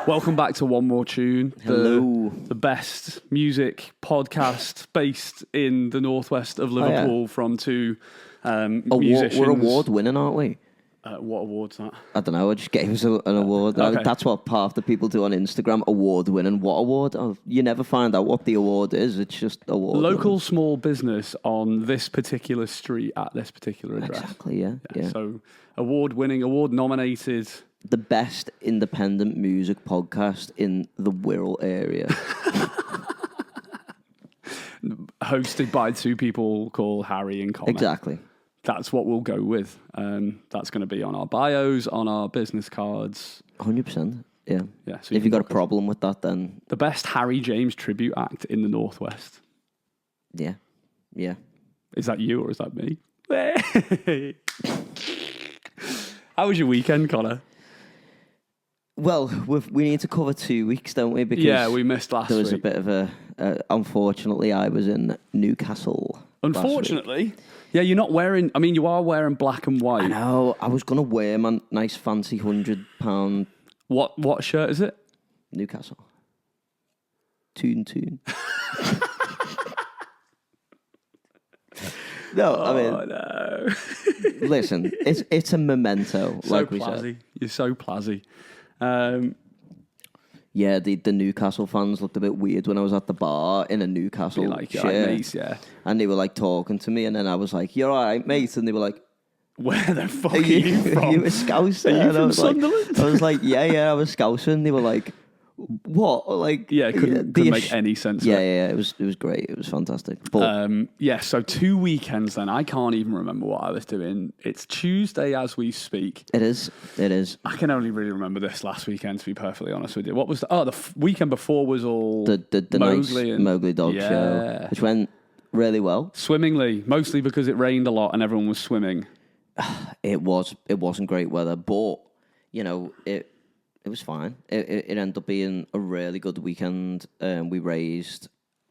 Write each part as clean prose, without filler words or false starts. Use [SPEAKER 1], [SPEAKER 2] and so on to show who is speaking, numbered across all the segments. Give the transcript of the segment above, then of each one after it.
[SPEAKER 1] Welcome back to One More Tune.
[SPEAKER 2] Hello.
[SPEAKER 1] The best music podcast based in the northwest of Liverpool from two musicians.
[SPEAKER 2] We're award winning, aren't we?
[SPEAKER 1] What award's that?
[SPEAKER 2] I don't know. I just gave us an award.
[SPEAKER 1] Okay.
[SPEAKER 2] That's what half the people do on Instagram. Award winning. What award? Oh, you never find out what the award is. It's just award.
[SPEAKER 1] Local small business on this particular street at this particular address.
[SPEAKER 2] Exactly. Yeah.
[SPEAKER 1] So award winning, award nominated.
[SPEAKER 2] The best independent music podcast in the Wirral area.
[SPEAKER 1] Hosted by two people called Harry and Connor.
[SPEAKER 2] Exactly.
[SPEAKER 1] That's what we'll go with. That's going to be on our bios, on our business cards.
[SPEAKER 2] 100%. Yeah.
[SPEAKER 1] Yeah. So
[SPEAKER 2] if you've got a problem with that, then
[SPEAKER 1] the best Harry James tribute act in the Northwest.
[SPEAKER 2] yeah.
[SPEAKER 1] Is that you or is that me? How was your weekend, Connor?
[SPEAKER 2] Well, we need to cover 2 weeks, don't we? Because
[SPEAKER 1] we missed last week.
[SPEAKER 2] There was a bit of a... unfortunately, I was in Newcastle.
[SPEAKER 1] Unfortunately? Yeah, you're not wearing... I mean, you are wearing black and white.
[SPEAKER 2] I know. I was going to wear my nice fancy £100...
[SPEAKER 1] What shirt is it?
[SPEAKER 2] Newcastle. Toon. No, I mean...
[SPEAKER 1] no.
[SPEAKER 2] Listen, it's a memento,
[SPEAKER 1] So
[SPEAKER 2] like we
[SPEAKER 1] plazzy.
[SPEAKER 2] said.
[SPEAKER 1] You're so plazzy.
[SPEAKER 2] Yeah, the Newcastle fans looked a bit weird when I was at the bar in a Newcastle shirt.
[SPEAKER 1] Mate, yeah.
[SPEAKER 2] And they were like talking to me, and then I was like, "You're all right, mate," and they were like,
[SPEAKER 1] Where the fuck are you from?
[SPEAKER 2] Are you a Scouser?
[SPEAKER 1] Are you from
[SPEAKER 2] Sunderland? I was like, yeah, I was Scouser. And they were like, what? Like,
[SPEAKER 1] yeah, couldn't make any sense.
[SPEAKER 2] Yeah, it was great. It was fantastic. But,
[SPEAKER 1] so 2 weekends then. I can't even remember what I was doing. It's Tuesday as we speak.
[SPEAKER 2] It is.
[SPEAKER 1] I can only really remember this last weekend, to be perfectly honest with you. What was the weekend before was all
[SPEAKER 2] the
[SPEAKER 1] Mowgli
[SPEAKER 2] nice Mowgli dog show, which went really well.
[SPEAKER 1] Swimmingly, mostly because it rained a lot and everyone was swimming.
[SPEAKER 2] It wasn't great weather, but you know it was fine. It ended up being a really good weekend. We raised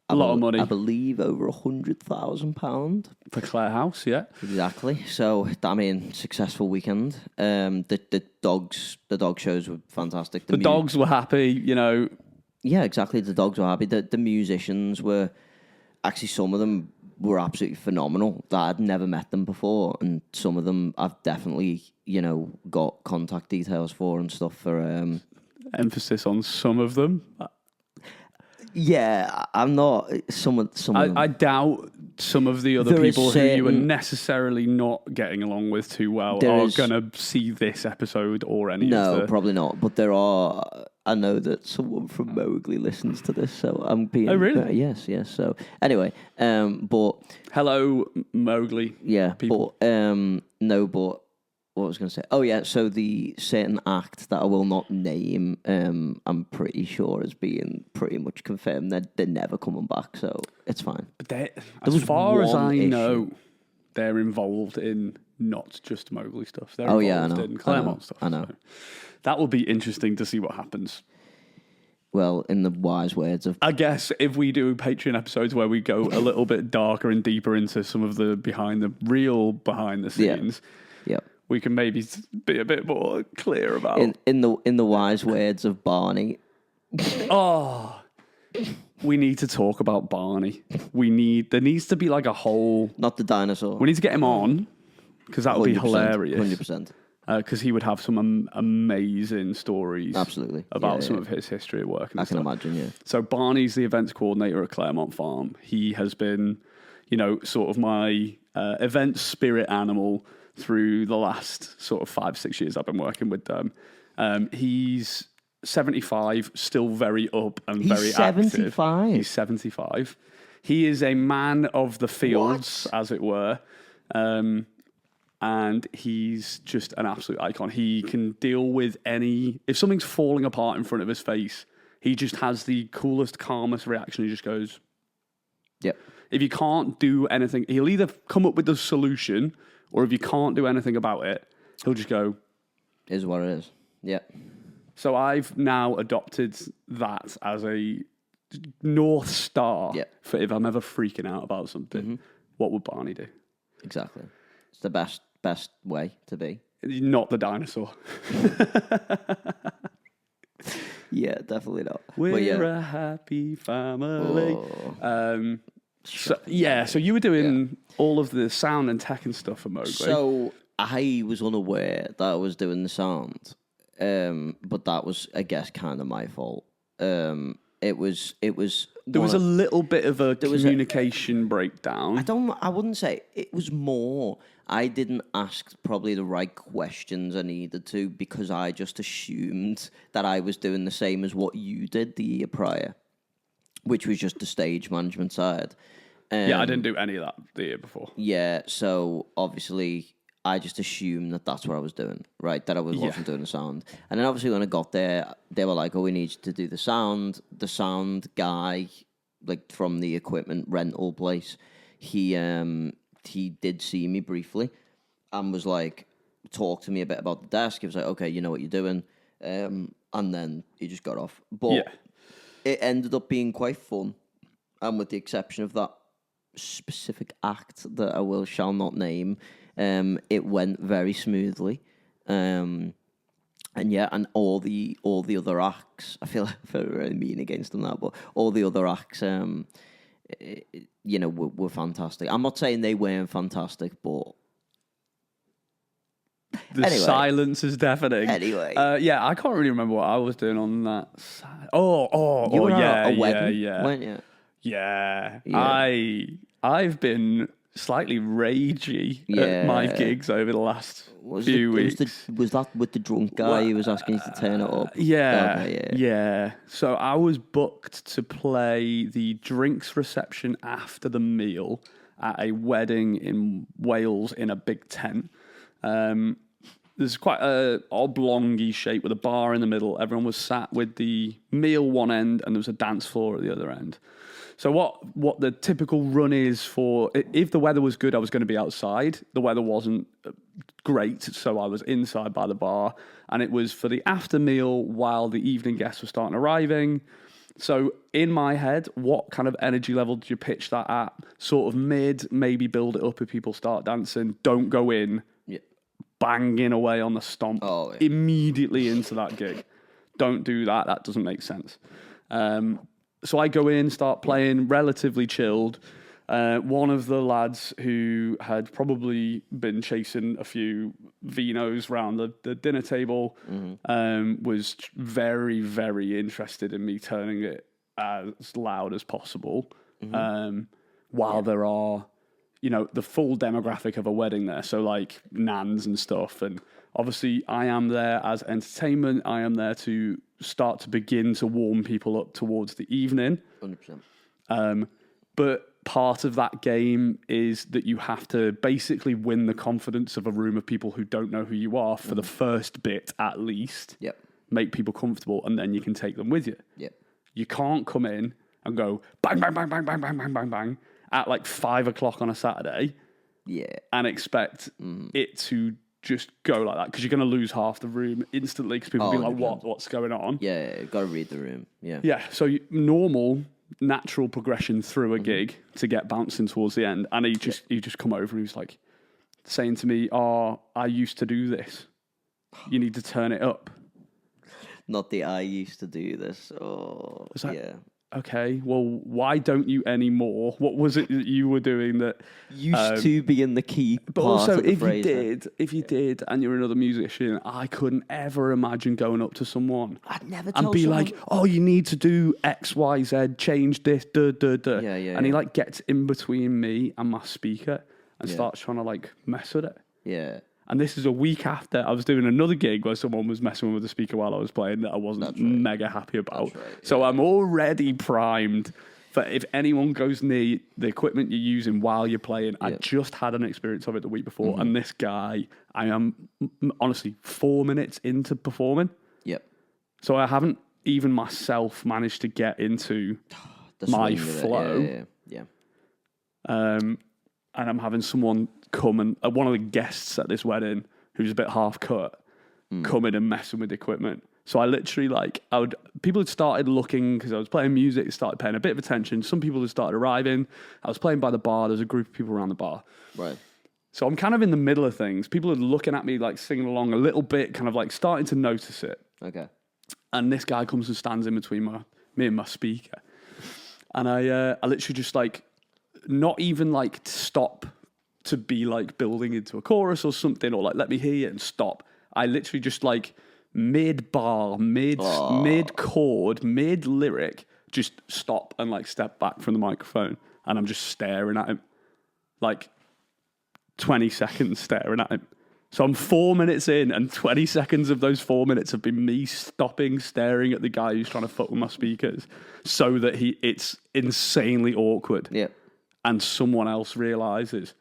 [SPEAKER 1] a lot of money.
[SPEAKER 2] I believe over £100,000
[SPEAKER 1] for Clare House. Yeah,
[SPEAKER 2] exactly. So I mean, successful weekend. The dog shows were fantastic.
[SPEAKER 1] The dogs were happy. You know.
[SPEAKER 2] Yeah, exactly. The dogs were happy. The musicians were actually, some of them were absolutely phenomenal. I'd never met them before, and some of them I've definitely, got contact details for and stuff for.
[SPEAKER 1] Emphasis on some of them.
[SPEAKER 2] Yeah, I'm not some of them.
[SPEAKER 1] I doubt some of the other people who you are necessarily not getting along with too well are going to see this episode or any of the...
[SPEAKER 2] No, probably not. But there are... I know that someone from Mowgli listens to this, so I'm being...
[SPEAKER 1] Oh, really?
[SPEAKER 2] Yes. So, anyway, but...
[SPEAKER 1] Hello, Mowgli.
[SPEAKER 2] Yeah,
[SPEAKER 1] people.
[SPEAKER 2] But what was I going to say? Oh, yeah, so the certain act that I will not name, I'm pretty sure is being pretty much confirmed that they're never coming back, so it's fine.
[SPEAKER 1] But as far as I know, they're involved in not just Mowgli stuff. They're involved in Claremont stuff.
[SPEAKER 2] I know.
[SPEAKER 1] So that will be interesting to see what happens.
[SPEAKER 2] Well, in the wise words of...
[SPEAKER 1] I guess if we do Patreon episodes where we go a little bit darker and deeper into some of the behind the scenes...
[SPEAKER 2] Yeah.
[SPEAKER 1] We can maybe be a bit more clear about
[SPEAKER 2] in the wise words of Barney.
[SPEAKER 1] Oh, we need to talk about Barney. There needs to be like a whole...
[SPEAKER 2] Not the dinosaur.
[SPEAKER 1] We need to get him on because that would be hilarious.
[SPEAKER 2] 100%.
[SPEAKER 1] Because he would have some amazing stories.
[SPEAKER 2] Absolutely.
[SPEAKER 1] About some of his history of work. And
[SPEAKER 2] I can imagine. Yeah.
[SPEAKER 1] So Barney's the events coordinator at Claremont Farm. He has been, sort of my event spirit animal through the last sort of 5-6 years I've been working with them. He's 75, still very up and very active.
[SPEAKER 2] 75?
[SPEAKER 1] He's 75. He is a man of the fields, as it were. And he's just an absolute icon. He can deal with if something's falling apart in front of his face, he just has the coolest, calmest reaction. He just goes,
[SPEAKER 2] yep.
[SPEAKER 1] If you can't do anything, he'll either come up with the solution, or if you can't do anything about it, he'll just go,
[SPEAKER 2] is what it is. Yeah.
[SPEAKER 1] So I've now adopted that as a North Star for if I'm ever freaking out about something. What would Barney do?
[SPEAKER 2] Exactly. It's the best way to be.
[SPEAKER 1] Not the dinosaur.
[SPEAKER 2] Yeah, definitely not.
[SPEAKER 1] We're
[SPEAKER 2] But yeah.
[SPEAKER 1] a happy family.
[SPEAKER 2] Oh.
[SPEAKER 1] So you were doing all of the sound and tech and stuff for Mowgli.
[SPEAKER 2] So I was unaware that I was doing the sound, but that was, I guess, kind of my fault. It was.
[SPEAKER 1] There was a little bit of a communication breakdown.
[SPEAKER 2] I wouldn't say it was more. I didn't ask probably the right questions I needed to because I just assumed that I was doing the same as what you did the year prior, which was just the stage management side.
[SPEAKER 1] I didn't do any of that the year before.
[SPEAKER 2] Yeah, so obviously I just assumed that that's what I was doing, right? That I wasn't doing the sound. And then obviously when I got there, they were like, "Oh, we need you to do the sound." The sound guy, like from the equipment rental place, he did see me briefly and was like, talk to me a bit about the desk. He was like, "Okay, you know what you're doing," and then he just got off. But it ended up being quite fun, and with the exception of that specific act that I shall not name, it went very smoothly. And all the other acts, I feel very mean against them now, but all the other acts, were fantastic. I'm not saying they weren't fantastic, but
[SPEAKER 1] the silence is deafening.
[SPEAKER 2] Anyway,
[SPEAKER 1] I can't really remember what I was doing on that side. You
[SPEAKER 2] were
[SPEAKER 1] at
[SPEAKER 2] a wedding,
[SPEAKER 1] weren't
[SPEAKER 2] you?
[SPEAKER 1] Yeah. I've been slightly ragey at my gigs over the last few weeks.
[SPEAKER 2] Was that with the drunk guy who was asking you to turn it up?
[SPEAKER 1] Yeah. So I was booked to play the drinks reception after the meal at a wedding in Wales in a big tent. There's quite a oblongy shape with a bar in the middle. Everyone was sat with the meal one end and there was a dance floor at the other end. So what the typical run is for, if the weather was good, I was going to be outside. The weather wasn't great, so I was inside by the bar. And it was for the after meal while the evening guests were starting arriving. So in my head, what kind of energy level did you pitch that at? Sort of mid, maybe build it up if people start dancing. Don't go in banging away on the stomp immediately into that gig. Don't do that. That doesn't make sense. So I go in, start playing, relatively chilled. One of the lads who had probably been chasing a few vinos around the dinner table was very, very interested in me turning it as loud as possible while there are, the full demographic of a wedding there. So like nans and stuff. And obviously I am there as entertainment. I am there to start to begin to warm people up towards the evening.
[SPEAKER 2] 100%.
[SPEAKER 1] But part of that game is that you have to basically win the confidence of a room of people who don't know who you are for the first bit at least.
[SPEAKER 2] Yep.
[SPEAKER 1] Make people comfortable and then you can take them with you.
[SPEAKER 2] Yep.
[SPEAKER 1] You can't come in and go bang, bang, bang, bang, bang, bang, bang, bang, bang at like 5 o'clock on a Saturday.
[SPEAKER 2] Yeah.
[SPEAKER 1] And expect it to just go like that because you're going to lose half the room instantly because people will be like, what's going on?
[SPEAKER 2] Yeah, got to read the room. Yeah.
[SPEAKER 1] Yeah, so normal, natural progression through a gig to get bouncing towards the end. And he just come over and he was like saying to me, I used to do this. You need to turn it up.
[SPEAKER 2] Not the I used to do this. Oh, yeah.
[SPEAKER 1] Okay, well, why don't you anymore? What was it that you were doing that
[SPEAKER 2] used to be in the key?
[SPEAKER 1] But also, if you did, and you're another musician, I couldn't ever imagine going up to someone.
[SPEAKER 2] I'd never
[SPEAKER 1] and be
[SPEAKER 2] someone...
[SPEAKER 1] like, "Oh, you need to do X, Y, Z, change this,
[SPEAKER 2] Yeah.
[SPEAKER 1] And he like gets in between me and my speaker and starts trying to like mess with it.
[SPEAKER 2] Yeah.
[SPEAKER 1] And this is a week after I was doing another gig where someone was messing with the speaker while I was playing that I wasn't mega happy about. So I'm already primed for if anyone goes near the equipment you're using while you're playing. I just had an experience of it the week before. And this guy, I am honestly 4 minutes into performing.
[SPEAKER 2] Yep.
[SPEAKER 1] So I haven't even myself managed to get into my flow.
[SPEAKER 2] Yeah.
[SPEAKER 1] And I'm having someone come and one of the guests at this wedding who's a bit half cut come in and messing with the equipment. So I literally people had started looking because I was playing music, started paying a bit of attention. Some people had started arriving. I was playing by the bar. There's a group of people around the bar.
[SPEAKER 2] Right.
[SPEAKER 1] So I'm kind of in the middle of things. People are looking at me like singing along a little bit, kind of like starting to notice it.
[SPEAKER 2] Okay.
[SPEAKER 1] And this guy comes and stands in between me and my speaker. And I literally just like, not even like stop to be like building into a chorus or something, or like let me hear you and stop. I literally just like mid-bar, mid-chord, mid-lyric, just stop and like step back from the microphone. And I'm just staring at him. Like 20 seconds staring at him. So I'm 4 minutes in, and 20 seconds of those 4 minutes have been me stopping, staring at the guy who's trying to fuck with my speakers, so that it's insanely awkward.
[SPEAKER 2] Yeah.
[SPEAKER 1] And someone else realizes.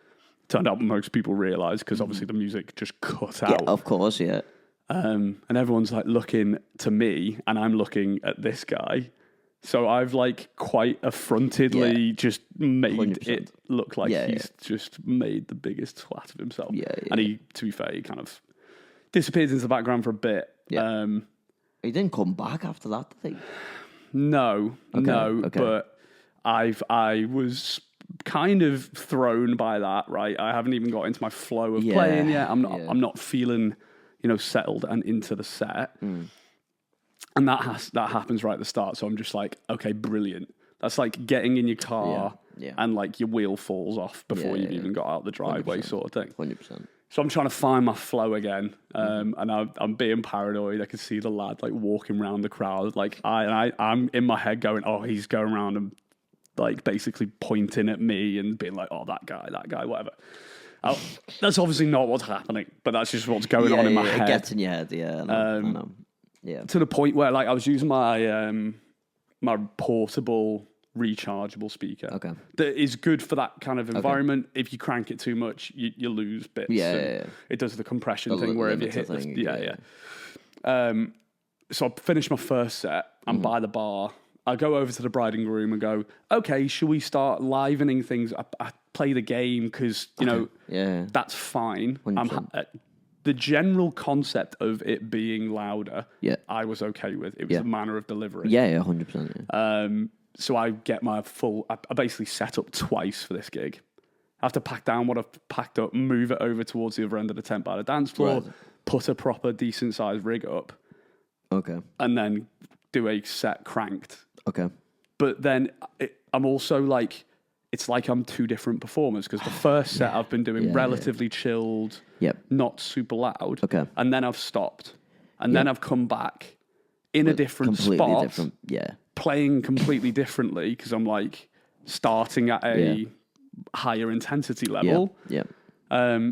[SPEAKER 1] Turned out most people realize, because obviously the music just cut out.
[SPEAKER 2] Yeah, of course, yeah.
[SPEAKER 1] And everyone's like looking to me, and I'm looking at this guy. So I've like quite affrontedly just made 100%. It look like he's just made the biggest twat of himself.
[SPEAKER 2] Yeah.
[SPEAKER 1] And he, to be fair, he kind of disappeared into the background for a bit.
[SPEAKER 2] Yeah. He didn't come back after that, did he?
[SPEAKER 1] No. But I was kind of thrown by that, right? I haven't even got into my flow of playing yet. I'm not feeling, settled and into the set. And that happens right at the start. So I'm just like, okay, brilliant. That's like getting in your car and like your wheel falls off before you've even got out the driveway 100%. Sort of thing.
[SPEAKER 2] 100%.
[SPEAKER 1] So I'm trying to find my flow again. And I'm being paranoid. I can see the lad like walking around the crowd. Like I'm in my head going, oh, he's going around and like basically pointing at me and being like, oh, that guy, whatever. That's obviously not what's happening, but that's just what's going on in my head.
[SPEAKER 2] It gets in your head, I know. Yeah.
[SPEAKER 1] To the point where like I was using my my portable rechargeable speaker.
[SPEAKER 2] Okay.
[SPEAKER 1] That is good for that kind of environment. Okay. If you crank it too much, you lose bits.
[SPEAKER 2] Yeah.
[SPEAKER 1] It does the compression thing wherever you hit the... So I finished my first set. I'm by the bar. I go over to the bride and groom and go, okay, should we start livening things? I play the game because, that's fine. The general concept of it being louder, I was okay with. It was a manner of delivery.
[SPEAKER 2] Yeah, 100%.
[SPEAKER 1] So I get my I basically set up twice for this gig. I have to pack down what I've packed up, move it over towards the other end of the tent by the dance floor, put a proper decent sized rig up.
[SPEAKER 2] Okay.
[SPEAKER 1] And then do a set cranked.
[SPEAKER 2] Okay.
[SPEAKER 1] But then I'm also like, it's like I'm two different performers, because the first set I've been doing relatively chilled, not super loud.
[SPEAKER 2] Okay.
[SPEAKER 1] And then I've stopped. And then I've come back in a different spot. Playing completely differently, because I'm like starting at a higher intensity level.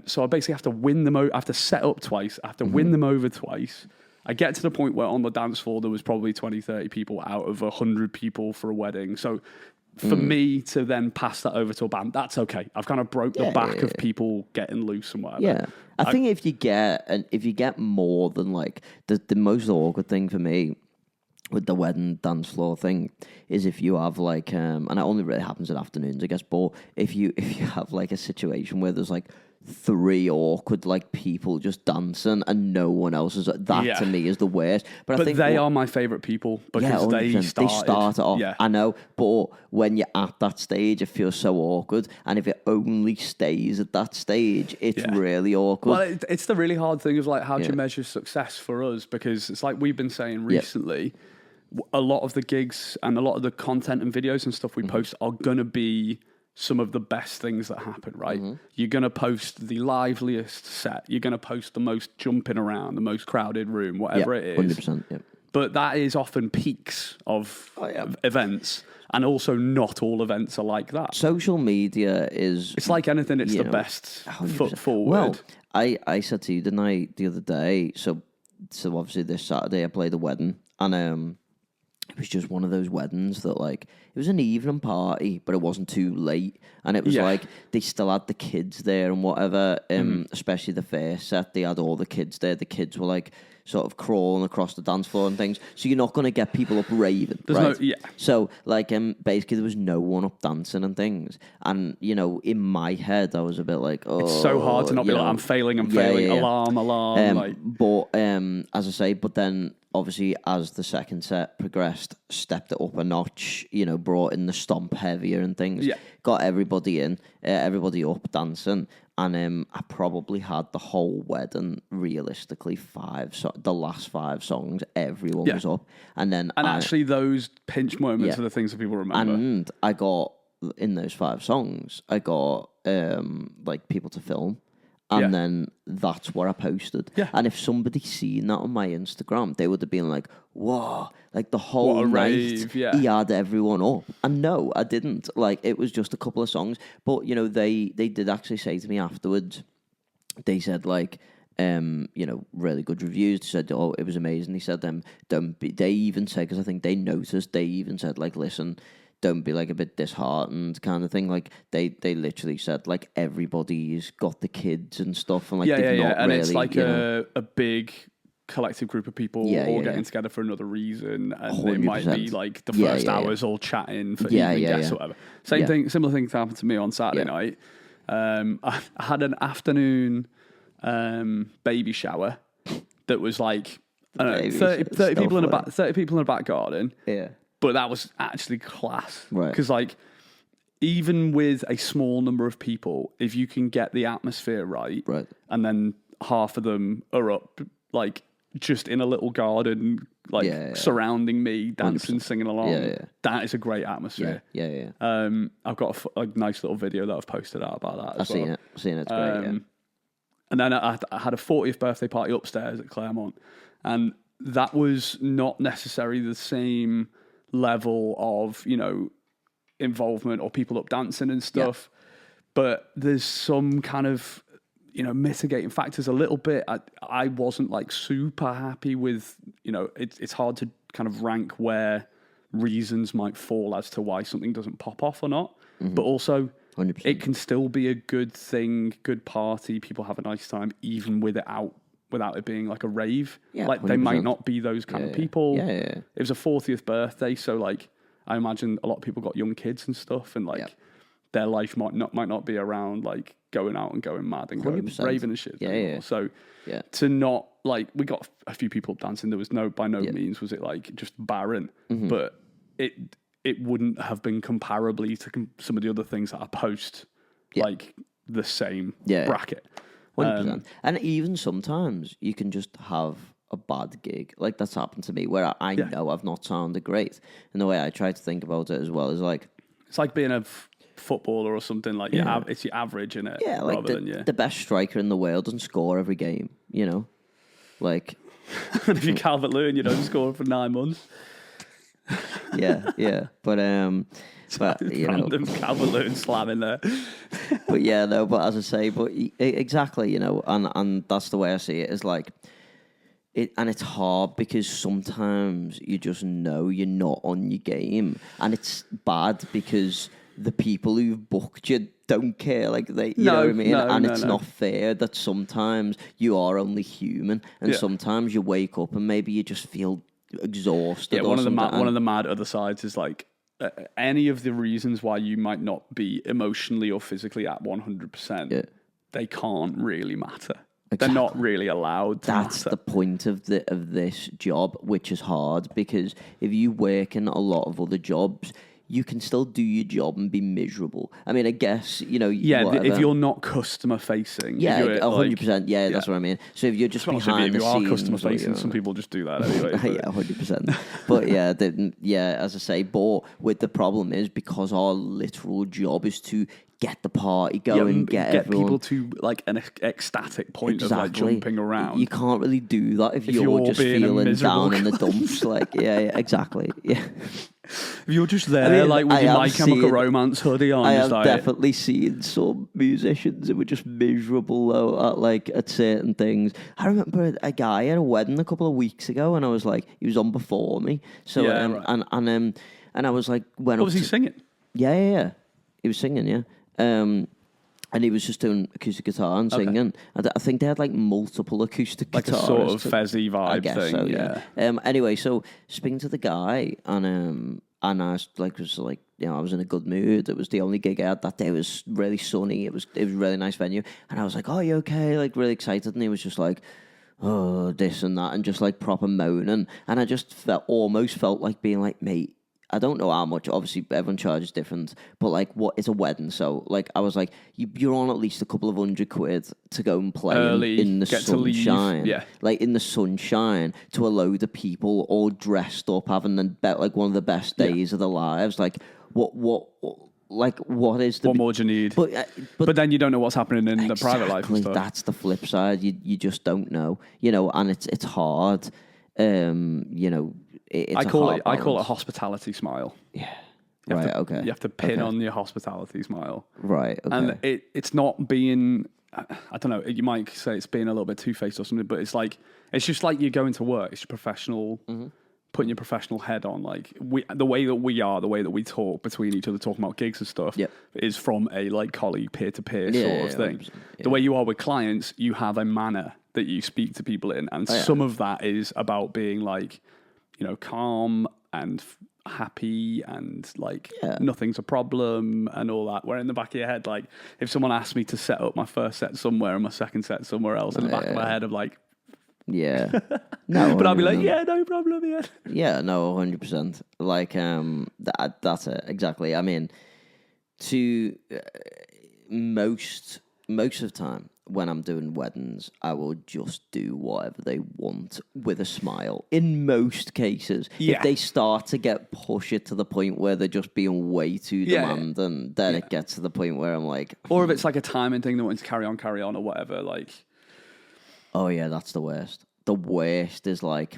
[SPEAKER 1] So I basically have to win them over. I have to set up twice. I have to win them over twice. I get to the point where on the dance floor, there was probably 20, 30 people out of 100 people for a wedding. So for me to then pass that over to a band, that's okay. I've kind of broke the back of people getting loose and whatever.
[SPEAKER 2] Yeah. I think if you get more than like the most awkward thing for me with the wedding dance floor thing is if you have like and it only really happens in afternoons, I guess, but if you have like a situation where there's like 3 awkward like people just dancing and no one else is that to me is the worst. But I think
[SPEAKER 1] they are my favourite people because they start off.
[SPEAKER 2] Yeah. I know, but when you're at that stage, it feels so awkward, and if it only stays at that stage, it's really awkward.
[SPEAKER 1] Well, it's the really hard thing of like how do you measure success for us, because it's like we've been saying recently. A lot of the gigs and a lot of the content and videos and stuff we post are going to be some of the best things that happen, right? You're going to post the liveliest set. You're going to post the most jumping around, the most crowded room, whatever it is.
[SPEAKER 2] 100%,
[SPEAKER 1] But that is often peaks of events. And also not all events are like that.
[SPEAKER 2] Social media is...
[SPEAKER 1] It's like anything, it's the best 100%. Foot forward.
[SPEAKER 2] Well, I said to you, didn't I, the other day, so obviously this Saturday I played a wedding, and it was just one of those weddings that, like, it was an evening party, but it wasn't too late. And it was like, they still had the kids there and whatever, especially the first set, they had all the kids there. The kids were, like, sort of crawling across the dance floor and things. So you're not going to get people up raving, right? So, like, basically there was no one up dancing and things. And, in my head, I was a bit like, oh...
[SPEAKER 1] It's so hard to not be like, I'm failing, alarm.
[SPEAKER 2] But, as I say, but then... Obviously, as the second set progressed, stepped it up a notch, brought in the stomp heavier and things, got everybody in, everybody up dancing. I probably had the whole wedding realistically the last 5 songs. Everyone was up, and
[SPEAKER 1] actually those pinch moments are the things that people remember.
[SPEAKER 2] And I got in those 5 songs, I got like people to film. And then that's what I posted. Yeah. And if somebody seen that on my Instagram, they would have been like, whoa, like the whole night he had everyone up. And no, I didn't. Like, it was just a couple of songs. But, you know, they did actually say to me afterwards, they said, like, you know, really good reviews. They said, oh, it was amazing. They said, they even said, because I think they noticed, they even said, like, listen, don't be like a bit disheartened kind of thing. Like they literally said like everybody's got the kids and stuff and like
[SPEAKER 1] and really, it's like a big collective group of people all getting together for another reason, and 100%. It might be like the first hours all chatting for evening guests or whatever. Similar things happened to me on Saturday night. I had an afternoon baby shower that was like I don't know, 30 people in a 30 people in a back garden.
[SPEAKER 2] Yeah.
[SPEAKER 1] But that was actually class.
[SPEAKER 2] Right.
[SPEAKER 1] Because, like, even with a small number of people, if you can get the atmosphere right, and then half of them are up, like, just in a little garden, like, surrounding me, dancing, 100%. Singing along, that is a great atmosphere.
[SPEAKER 2] Yeah.
[SPEAKER 1] I've got a nice little video that I've posted out about that.
[SPEAKER 2] I've seen it. It's great,
[SPEAKER 1] And then I had a 40th birthday party upstairs at Claremont, and that was not necessarily the same level of, you know, involvement or people up dancing and stuff, but there's some kind of, you know, mitigating factors a little bit. I wasn't like super happy with, you know, it's hard to kind of rank where reasons might fall as to why something doesn't pop off or not, but also
[SPEAKER 2] 100%.
[SPEAKER 1] It can still be a good thing, good party, people have a nice time even without it being like a rave. Like 100%. They might not be those kind of people. It was a 40th birthday, so like I imagine a lot of people got young kids and stuff, and like their life might not be around like going out and going mad and going 100%. Raving and shit. So to not like, we got a few people dancing. There was by no means was it like just barren, but it wouldn't have been comparably to some of the other things that I post like the same bracket.
[SPEAKER 2] 100%. And even sometimes you can just have a bad gig. Like that's happened to me where I know I've not sounded great. And the way I try to think about it as well is like...
[SPEAKER 1] It's like being a footballer or something. Like it's your average, innit?
[SPEAKER 2] Yeah, like the best striker in the world doesn't score every game, you know? Like...
[SPEAKER 1] if you're Calvert-Lewin, you don't score for 9 months.
[SPEAKER 2] yeah. But you
[SPEAKER 1] random Calvert-Lewin slamming there.
[SPEAKER 2] But as I say, exactly, you know, and that's the way I see it, is like and it's hard because sometimes you just know you're not on your game, and it's bad because the people who've booked you don't care, like you know what I mean? It's not fair that sometimes you are only human, and sometimes you wake up and maybe you just feel exhausted.
[SPEAKER 1] Yeah, one of the mad other sides is like any of the reasons why you might not be emotionally or physically at 100%, they can't really matter. Exactly. They're not really allowed to
[SPEAKER 2] That's
[SPEAKER 1] matter.
[SPEAKER 2] the point of this job, which is hard, because if you work in a lot of other jobs, you can still do your job and be miserable. I mean, I guess, you know...
[SPEAKER 1] if you're not customer-facing...
[SPEAKER 2] 100%, that's what I mean. So if you're just behind the scenes...
[SPEAKER 1] If you are customer-facing, some people just do that anyway.
[SPEAKER 2] 100%. But as I say, but with the problem is, because our literal job is to get the party going, get everyone...
[SPEAKER 1] people to like an ecstatic point of like jumping around.
[SPEAKER 2] You can't really do that if you're just feeling down in the dumps. Like, exactly. Yeah.
[SPEAKER 1] If you're just there, like with your My Chemical Romance hoodie on,
[SPEAKER 2] I have definitely seen some musicians who were just miserable though at certain things. I remember a guy at a wedding a couple of weeks ago, and I was like, he was on before me. So and I was like,
[SPEAKER 1] what was he singing?
[SPEAKER 2] Yeah. He was singing, and he was just doing acoustic guitar and singing. And I think they had like multiple acoustic guitars.
[SPEAKER 1] Like a sort of fezzy vibe
[SPEAKER 2] I guess
[SPEAKER 1] thing.
[SPEAKER 2] So, yeah. Anyway, so speaking to the guy, and I was like, you know, I was in a good mood. It was the only gig I had that day. It was really sunny. It was a really nice venue. And I was like, oh, you okay? Like really excited. And he was just like, oh, this and that, and just like proper moaning. And I just almost felt like being like, mate, I don't know how much. Obviously, everyone charges different, but like, what is a wedding? So, like, I was like, you're on at least a couple of £100 to go and play
[SPEAKER 1] Early,
[SPEAKER 2] in the
[SPEAKER 1] get to leave,
[SPEAKER 2] sunshine,
[SPEAKER 1] yeah.
[SPEAKER 2] like in the sunshine to a load of people all dressed up, having like one of the best days of their lives. Like, what is the?
[SPEAKER 1] What more do you need? But then you don't know what's happening in the private life and stuff.
[SPEAKER 2] That's the flip side. You just don't know, and it's hard. I
[SPEAKER 1] call it a hospitality smile.
[SPEAKER 2] Yeah.
[SPEAKER 1] Okay. You have to pin on your hospitality smile.
[SPEAKER 2] Right. Okay.
[SPEAKER 1] And it's not being, I don't know, you might say it's being a little bit two-faced or something, but it's just like you're going to work. It's your professional, putting your professional head on. Like the way that we talk between each other, talking about gigs and stuff, is from a like colleague, peer-to-peer sort of thing. The way you are with clients, you have a manner that you speak to people in. And some of that is about being like, calm and happy and like nothing's a problem and all that. Where in the back of your head, like if someone asked me to set up my first set somewhere and my second set somewhere else, in the back of my head, I'm like,
[SPEAKER 2] no,
[SPEAKER 1] but I'll be like, no problem,
[SPEAKER 2] no, 100%. Like, that's it exactly. I mean, to most of the time when I'm doing weddings, I will just do whatever they want with a smile. In most cases, if they start to push it to the point where they're just being way too demanding, then it gets to the point where I'm like,
[SPEAKER 1] or if it's like a timing thing, they want to carry on or whatever, like.
[SPEAKER 2] Oh yeah, that's the worst. The worst is like,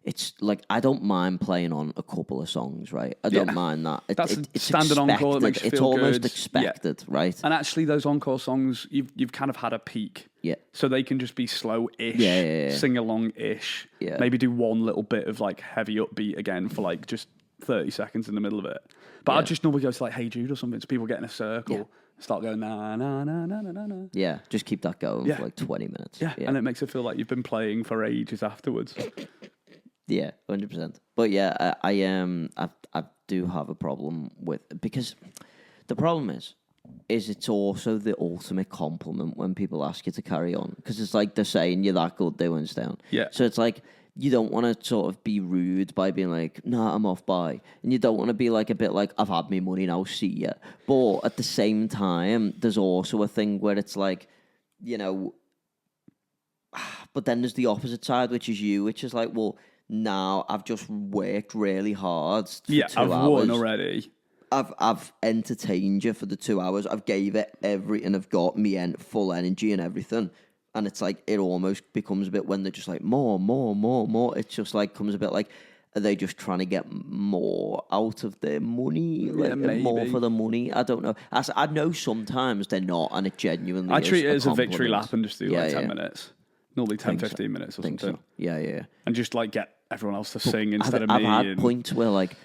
[SPEAKER 2] it's like, I don't mind playing on a couple of songs, right? I don't mind that.
[SPEAKER 1] That's it's standard encore that makes you feel good.
[SPEAKER 2] It's almost expected, right?
[SPEAKER 1] And actually, those encore songs, you've kind of had a peak.
[SPEAKER 2] Yeah.
[SPEAKER 1] So they can just be slow-ish, sing-along-ish.
[SPEAKER 2] Yeah.
[SPEAKER 1] Maybe do one little bit of like heavy upbeat again for like just 30 seconds in the middle of it. But I'd just normally go to like Hey Jude or something, so people get in a circle, start going na na na na na na.
[SPEAKER 2] Yeah, just keep that going for like 20 minutes.
[SPEAKER 1] Yeah, and it makes it feel like you've been playing for ages afterwards.
[SPEAKER 2] Yeah, 100%. But yeah, I do have a problem with, because the problem is it's also the ultimate compliment when people ask you to carry on, because it's like they're saying you're that good doing stuff.
[SPEAKER 1] Yeah.
[SPEAKER 2] So it's like you don't want to sort of be rude by being like, nah, I'm off by, and you don't want to be like a bit like, I've had my money now, see ya. But at the same time, there's also a thing where it's like, but then there's the opposite side, which is you, which is like, well, now I've just worked really hard for 2
[SPEAKER 1] I've
[SPEAKER 2] hours.
[SPEAKER 1] won already.
[SPEAKER 2] I've entertained you for the 2 hours. I've gave it everything. I've got me full energy and everything. And it's like, it almost becomes a bit when they're just like, more. It's just like, comes a bit like, are they just trying to get more out of their money? Like, more for the money? I don't know. I know sometimes they're not, and it genuinely
[SPEAKER 1] I treat it as a
[SPEAKER 2] compliment.
[SPEAKER 1] victory lap and just do 10 minutes. Normally 10, 15 minutes or something.
[SPEAKER 2] So. Yeah.
[SPEAKER 1] And just like get everyone else to sing instead of me.
[SPEAKER 2] I've had points where like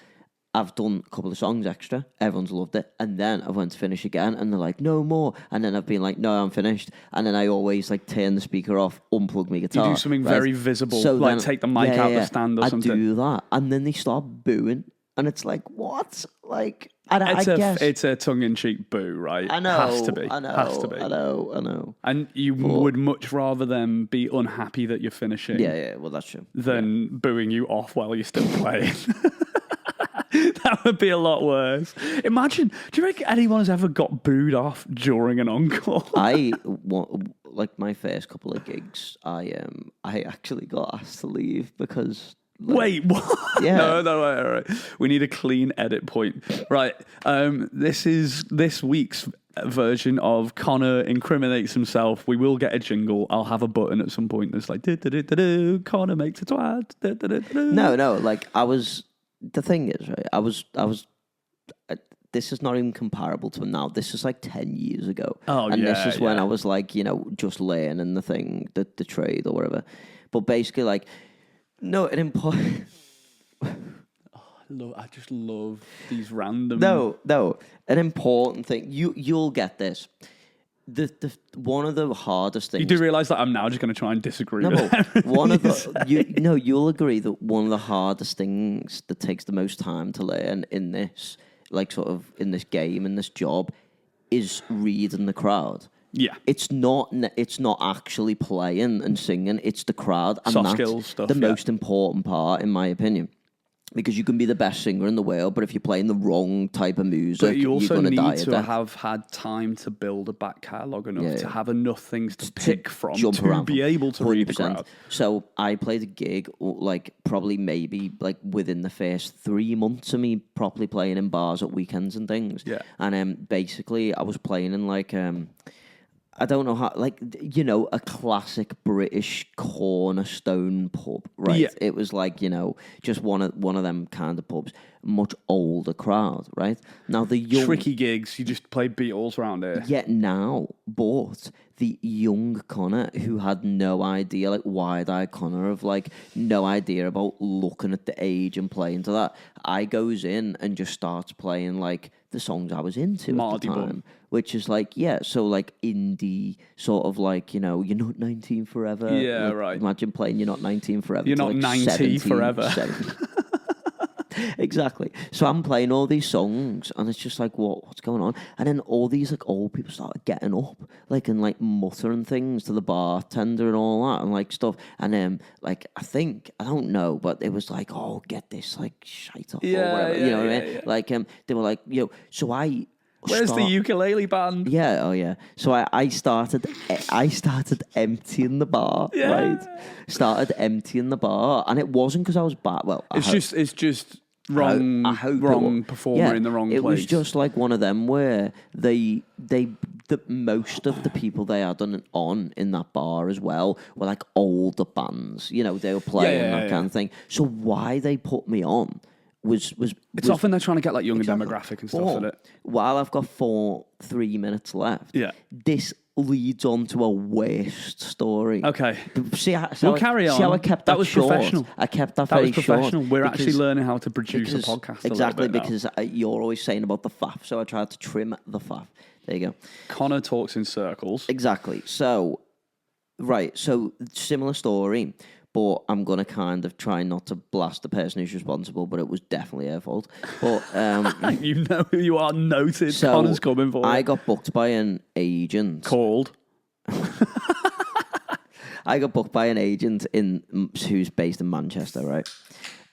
[SPEAKER 2] I've done a couple of songs extra, everyone's loved it, and then I went to finish again, and they're like, no more, and then I've been like, no, I'm finished, and then I always like turn the speaker off, unplug my guitar.
[SPEAKER 1] You do something very visible, so like then, take the mic out the stand or something.
[SPEAKER 2] I do that, and then they start booing, and it's like, what? Like, I guess
[SPEAKER 1] it's a tongue-in-cheek boo, right?
[SPEAKER 2] I know,
[SPEAKER 1] has to be.
[SPEAKER 2] I know,
[SPEAKER 1] has to be.
[SPEAKER 2] I know.
[SPEAKER 1] And you would much rather them be unhappy that you're finishing.
[SPEAKER 2] Yeah. Well, that's true.
[SPEAKER 1] Than booing you off while you're still playing. That would be a lot worse. Imagine, do you reckon anyone's ever got booed off during an encore?
[SPEAKER 2] Like my first couple of gigs, I actually got asked to leave because.
[SPEAKER 1] Wait, what?
[SPEAKER 2] Yeah.
[SPEAKER 1] No, all right. We need a clean edit point. Right. This is this week's version of Connor incriminates himself. We will get a jingle. I'll have a button at some point that's like, Connor makes a twat.
[SPEAKER 2] No, like the thing is, right, I was this is not even comparable to now. This is like 10 years ago. This is when I was like, just learning the trade or whatever. But basically, like, no, an important.
[SPEAKER 1] I just love these random.
[SPEAKER 2] No, an important thing. You'll get this. The one of the hardest things.
[SPEAKER 1] You do realize that I'm now just going to try and disagree.
[SPEAKER 2] One of the you'll agree that one of the hardest things that takes the most time to learn in this, like sort of in this game, in this job, is reading the crowd.
[SPEAKER 1] Yeah,
[SPEAKER 2] it's not actually playing and singing. It's the crowd, and
[SPEAKER 1] soft
[SPEAKER 2] that's
[SPEAKER 1] skills stuff.
[SPEAKER 2] The most important part, in my opinion. Because you can be the best singer in the world, but if you're playing the wrong type of music,
[SPEAKER 1] But you also
[SPEAKER 2] you're going to die
[SPEAKER 1] need
[SPEAKER 2] of
[SPEAKER 1] to
[SPEAKER 2] death.
[SPEAKER 1] have had time to build a back catalogue enough
[SPEAKER 2] Yeah,
[SPEAKER 1] to
[SPEAKER 2] yeah.
[SPEAKER 1] have enough things to pick from
[SPEAKER 2] jump
[SPEAKER 1] to
[SPEAKER 2] around
[SPEAKER 1] be
[SPEAKER 2] from.
[SPEAKER 1] able to read the
[SPEAKER 2] 100%.
[SPEAKER 1] crowd.
[SPEAKER 2] So I played a gig, like probably maybe like within the first 3 months of me properly playing in bars at weekends and things.
[SPEAKER 1] Yeah.
[SPEAKER 2] And basically I was playing in like I don't know how, like, you know, a classic British cornerstone pub, right?
[SPEAKER 1] Yeah.
[SPEAKER 2] It was like, you know, just one of them kind of pubs, much older crowd, right? Now the young,
[SPEAKER 1] Tricky gigs. You just play Beatles around here.
[SPEAKER 2] yet now, but the young Connor who had no idea, like wide-eyed Connor of like no idea about looking at the age and playing to that, I goes in and just starts playing like the songs I was into
[SPEAKER 1] Mardy
[SPEAKER 2] at the
[SPEAKER 1] Bum.
[SPEAKER 2] time, which is like, yeah, so like indie sort of like, you know, You're Not 19 Forever.
[SPEAKER 1] Yeah,
[SPEAKER 2] like,
[SPEAKER 1] right.
[SPEAKER 2] Imagine playing You're Not 19 Forever.
[SPEAKER 1] You're
[SPEAKER 2] to,
[SPEAKER 1] not
[SPEAKER 2] like
[SPEAKER 1] 90
[SPEAKER 2] 17,
[SPEAKER 1] forever.
[SPEAKER 2] 70. Exactly. So I'm playing all these songs, and it's just like, what's going on? And then all these like old people started getting up, like and like muttering things to the bartender and all that, and like stuff. And then like I don't know, but it was like, oh, get this like shite off or whatever. You know what I mean?
[SPEAKER 1] yeah.
[SPEAKER 2] Like they were like, you know. So I.
[SPEAKER 1] Where's the ukulele band?
[SPEAKER 2] Yeah, oh yeah. So I started emptying the bar, right? Started emptying the bar, and it wasn't because I was bad. Well,
[SPEAKER 1] It's just wrong,
[SPEAKER 2] I hope
[SPEAKER 1] wrong performer in the wrong place.
[SPEAKER 2] It was just like one of them where the most of the people they had on in that bar as well were like older bands. You know, they were playing that kind of thing. So why they put me on was
[SPEAKER 1] It's often they're trying to get like younger
[SPEAKER 2] exactly.
[SPEAKER 1] demographic and stuff in it.
[SPEAKER 2] While I've got 3 minutes left,
[SPEAKER 1] Yeah.
[SPEAKER 2] this leads on to a worst story.
[SPEAKER 1] Okay.
[SPEAKER 2] We'll
[SPEAKER 1] carry on.
[SPEAKER 2] See how I kept that
[SPEAKER 1] was
[SPEAKER 2] short?
[SPEAKER 1] professional.
[SPEAKER 2] I kept that
[SPEAKER 1] That
[SPEAKER 2] very
[SPEAKER 1] was professional.
[SPEAKER 2] short.
[SPEAKER 1] We're actually learning how to produce a podcast.
[SPEAKER 2] Exactly,
[SPEAKER 1] a little bit now.
[SPEAKER 2] because you're always saying about the faff, so I tried to trim the faff. There you go.
[SPEAKER 1] Connor talks in circles.
[SPEAKER 2] Exactly. So, right. So, similar story, but I'm going to kind of try not to blast the person who's responsible, but it was definitely her fault. But
[SPEAKER 1] You know who you are. Noted.
[SPEAKER 2] so
[SPEAKER 1] Connor's coming for
[SPEAKER 2] I
[SPEAKER 1] you.
[SPEAKER 2] got booked by an agent.
[SPEAKER 1] Called.
[SPEAKER 2] I got booked by an agent who's based in Manchester, right?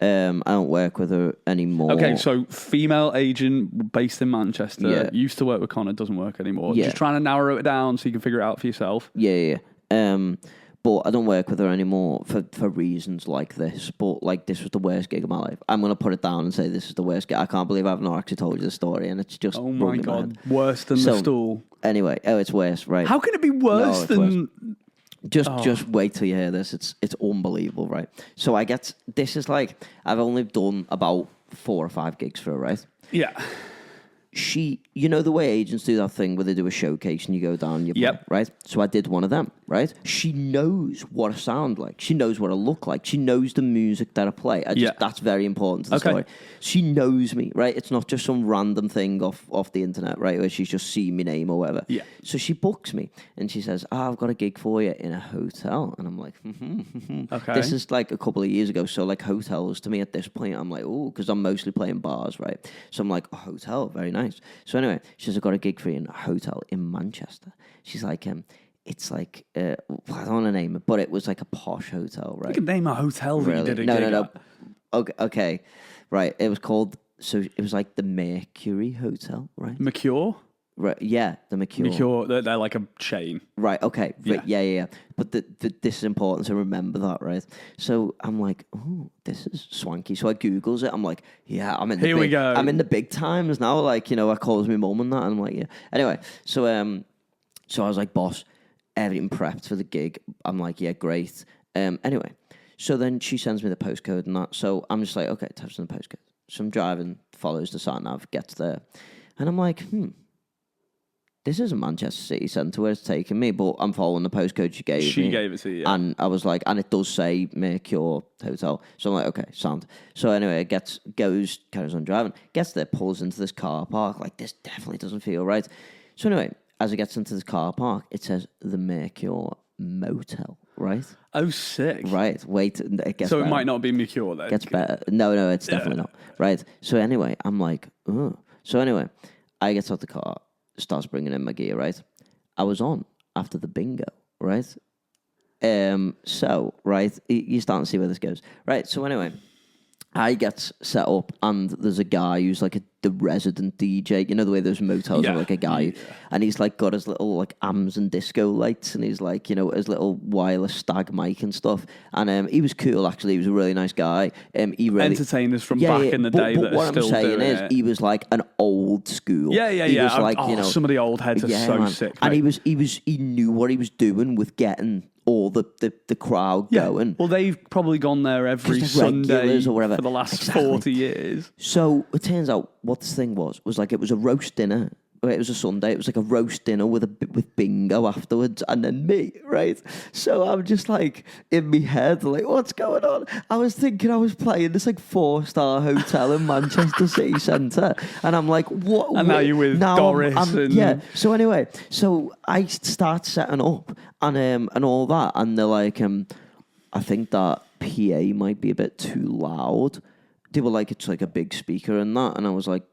[SPEAKER 2] I don't work with her anymore.
[SPEAKER 1] Okay, so female agent based in Manchester.
[SPEAKER 2] Yeah.
[SPEAKER 1] Used to work with Connor, doesn't work anymore.
[SPEAKER 2] Yeah.
[SPEAKER 1] Just trying to narrow it down so you can figure it out for yourself.
[SPEAKER 2] Yeah. But I don't work with her anymore for reasons like this. But like this was the worst gig of my life. I'm gonna put it down and say this is the worst gig. I can't believe I've not actually told you the story, and it's just
[SPEAKER 1] Oh my
[SPEAKER 2] ruined my
[SPEAKER 1] god,
[SPEAKER 2] head.
[SPEAKER 1] worse than the stool.
[SPEAKER 2] Anyway, it's worse, right?
[SPEAKER 1] How can it be worse
[SPEAKER 2] it's
[SPEAKER 1] than?
[SPEAKER 2] Just wait till you hear this. It's unbelievable, right? So this is like I've only done about 4 or 5 gigs for her, right?
[SPEAKER 1] Yeah.
[SPEAKER 2] You know the way agents do that thing where they do a showcase and you go down and you play,
[SPEAKER 1] Yep.
[SPEAKER 2] right? So I did one of them, right? She knows what I sound like. She knows what I look like. She knows the music that I play. That's very important to the story. She knows me, right? It's not just some random thing off the internet, right? Where she's just seen my name or whatever.
[SPEAKER 1] Yeah.
[SPEAKER 2] So she books me and she says, I've got a gig for you in a hotel. And I'm like,
[SPEAKER 1] Okay.
[SPEAKER 2] This is like a couple of years ago. So like hotels to me at this point, I'm like, oh, because I'm mostly playing bars, right? So I'm like, a hotel, very nice. So anyway, she says, I've got a gig for you in a hotel in Manchester. She's like, it's like, I don't want to name it, but it was like a posh hotel, right?
[SPEAKER 1] You can name a hotel that you did a gig
[SPEAKER 2] No.
[SPEAKER 1] at.
[SPEAKER 2] Okay. Right. It was called, so it was like the Mercury Hotel, right?
[SPEAKER 1] Mercure?
[SPEAKER 2] Right. Yeah, the Mercure.
[SPEAKER 1] Mercure, they're like a chain.
[SPEAKER 2] Right, okay. Yeah. But this is important to remember that, right? So I'm like, oh, this is swanky. So I Googles it. I'm like, yeah, I'm in the
[SPEAKER 1] Here we go.
[SPEAKER 2] I'm in the big times now. Like, you know, I calls my mum and that. And I'm like, yeah. Anyway, so I was like, boss, everything prepped for the gig. I'm like, yeah, great. Anyway, so then she sends me the postcode and that. So I'm just like, okay, types in the postcode. So I'm driving, follows the sat nav, gets there. And I'm like, this isn't Manchester City Centre where it's taking me, but I'm following the postcode she gave me.
[SPEAKER 1] She gave it to you, yeah.
[SPEAKER 2] And I was like, and it does say Mercure Hotel. So I'm like, okay, sound. So anyway, carries on driving, gets there, pulls into this car park, like, this definitely doesn't feel right. So anyway, as it gets into this car park, it says the Mercure Motel, right?
[SPEAKER 1] Oh, sick.
[SPEAKER 2] Right, wait, it gets
[SPEAKER 1] So
[SPEAKER 2] better.
[SPEAKER 1] it might not be Mercure then.
[SPEAKER 2] Gets better. No, it's definitely not. Right. So anyway, I'm like, oh. So anyway, I get out the car, starts bringing in my gear, right? I was on after the bingo, right? So, right, you're starting to see where this goes. Right, so anyway, I get set up, and there's a guy who's like the resident DJ. You know the way there's motels with like a guy, and he's like got his little like AMs and disco lights, and he's like, you know, his little wireless stag mic and stuff. And he was cool actually. He was a really nice guy. He really
[SPEAKER 1] entertainers from back in the day. But
[SPEAKER 2] what I'm
[SPEAKER 1] still
[SPEAKER 2] saying is,
[SPEAKER 1] it.
[SPEAKER 2] He was like an old school.
[SPEAKER 1] He was
[SPEAKER 2] like,
[SPEAKER 1] you know, some of the old heads are so
[SPEAKER 2] man.
[SPEAKER 1] sick.
[SPEAKER 2] And
[SPEAKER 1] mate.
[SPEAKER 2] he knew what he was doing with getting all the crowd going.
[SPEAKER 1] Well, they've probably gone there every Sunday
[SPEAKER 2] or whatever
[SPEAKER 1] for the last 40 years.
[SPEAKER 2] So it turns out what this thing was like it was a roast dinner. It was a Sunday. It was like a roast dinner with bingo afterwards, and then me, right? So I'm just like in my head, like, what's going on? I was thinking I was playing this like 4-star hotel in Manchester City Centre, and I'm like, what?
[SPEAKER 1] And now you're with Doris.
[SPEAKER 2] Yeah. So anyway, so I start setting up and all that, and they're like, I think that PA might be a bit too loud. They were like, it's like a big speaker and that, and I was like,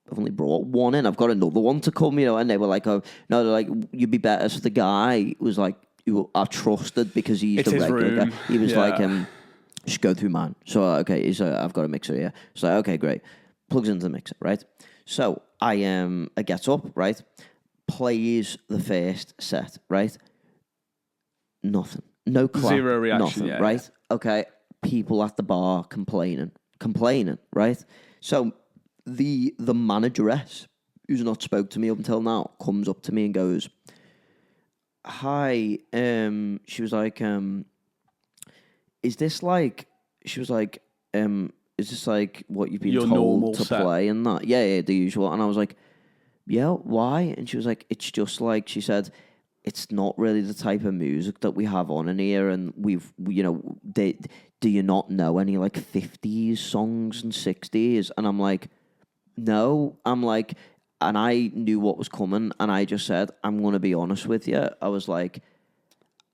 [SPEAKER 2] I've only brought one in. I've got another one to come, you know. And they were like, "Oh no, they're like, you'd be better." So the guy was like, "You are trusted because he's the regular guy." He was like, "Just go through mine." So okay, he's I've got a mixer here. So okay, great. Plugs into the mixer, right? So I get up, right? Plays the first set, right? Nothing, no clap,
[SPEAKER 1] zero reaction,
[SPEAKER 2] nothing, right? Okay, people at the bar complaining, right? So the manageress, who's not spoke to me up until now, comes up to me and goes, "Hi." She was like, "Is this like?" She was like, "Is this like what you've been
[SPEAKER 1] your
[SPEAKER 2] told to
[SPEAKER 1] set
[SPEAKER 2] play and that?" Yeah, the usual. And I was like, "Yeah, why?" And she was like, "It's just like," she said, "it's not really the type of music that we have on in here, and do you not know any like 50s songs and 60s?" And I'm like, no, I'm like, and I knew what was coming, and I just said, I'm going to be honest with you. I was like,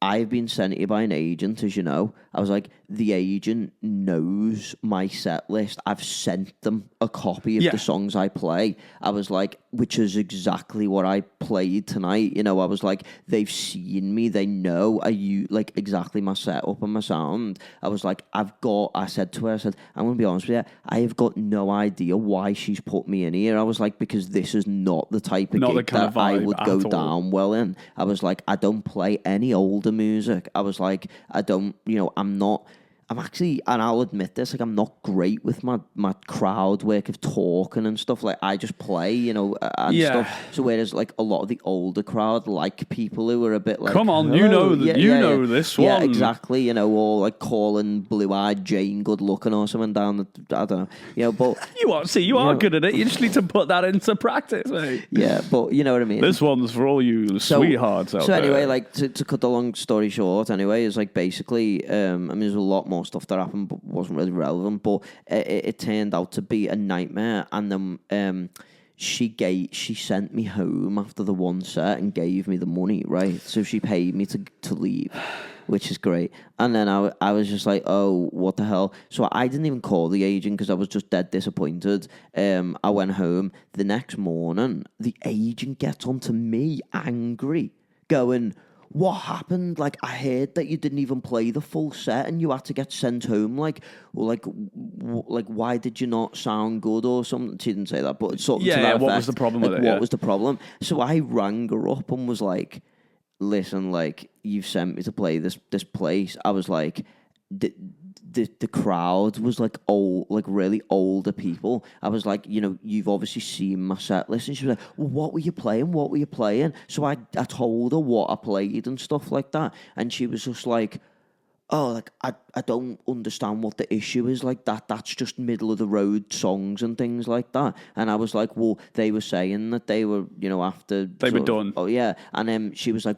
[SPEAKER 2] I've been sent here by an agent, as you know. I was like, the agent knows my set list. I've sent them a copy of the songs I play. I was like, which is exactly what I played tonight. You know, I was like, they've seen me. They know like exactly my setup and my sound. I was like, I said to her, I'm going to be honest with you, I have got no idea why she's put me in here. I was like, because this is not the type of gig that I would go down well in. I was like, I don't play any older music. I was like, I'm actually, and I'll admit this, like, I'm not great with my crowd work of talking and stuff. Like, I just play, you know, and stuff. So whereas, like, a lot of the older crowd like people who are a bit like,
[SPEAKER 1] come on, you know this one.
[SPEAKER 2] Yeah, exactly, you know, or like calling Blue-Eyed Jane good looking or something down the, I don't know, you know, but...
[SPEAKER 1] you are good at it. You just need to put that into practice, mate.
[SPEAKER 2] Yeah, but you know what I mean?
[SPEAKER 1] This one's for all you sweethearts out there.
[SPEAKER 2] So anyway, like, to cut the long story short, anyway, is like basically, I mean, there's a lot more stuff that happened but wasn't really relevant, but it turned out to be a nightmare. And then she sent me home after the one set and gave me the money, right? So she paid me to leave, which is great. And then I was just like, oh, what the hell? So I didn't even call the agent because I was just dead disappointed. I went home. The next morning, the agent gets onto me angry, going, what happened? Like, I heard that you didn't even play the full set and you had to get sent home. Like, why did you not sound good or something? She didn't say that, but something to that effect.
[SPEAKER 1] What was the problem with it?
[SPEAKER 2] What was the problem? So I rang her up and was like, listen, like, you've sent me to play this place. I was like, the crowd was like old, like really older people. I was like, you know, you've obviously seen my set list. And she was like, well, what were you playing? So I told her what I played and stuff like that. And she was just like, oh, like, I don't understand what the issue is. Like, that's just middle of the road songs and things like that. And I was like, well, they were saying that they were, you know, after...
[SPEAKER 1] They were done.
[SPEAKER 2] Oh, yeah. And then she was like,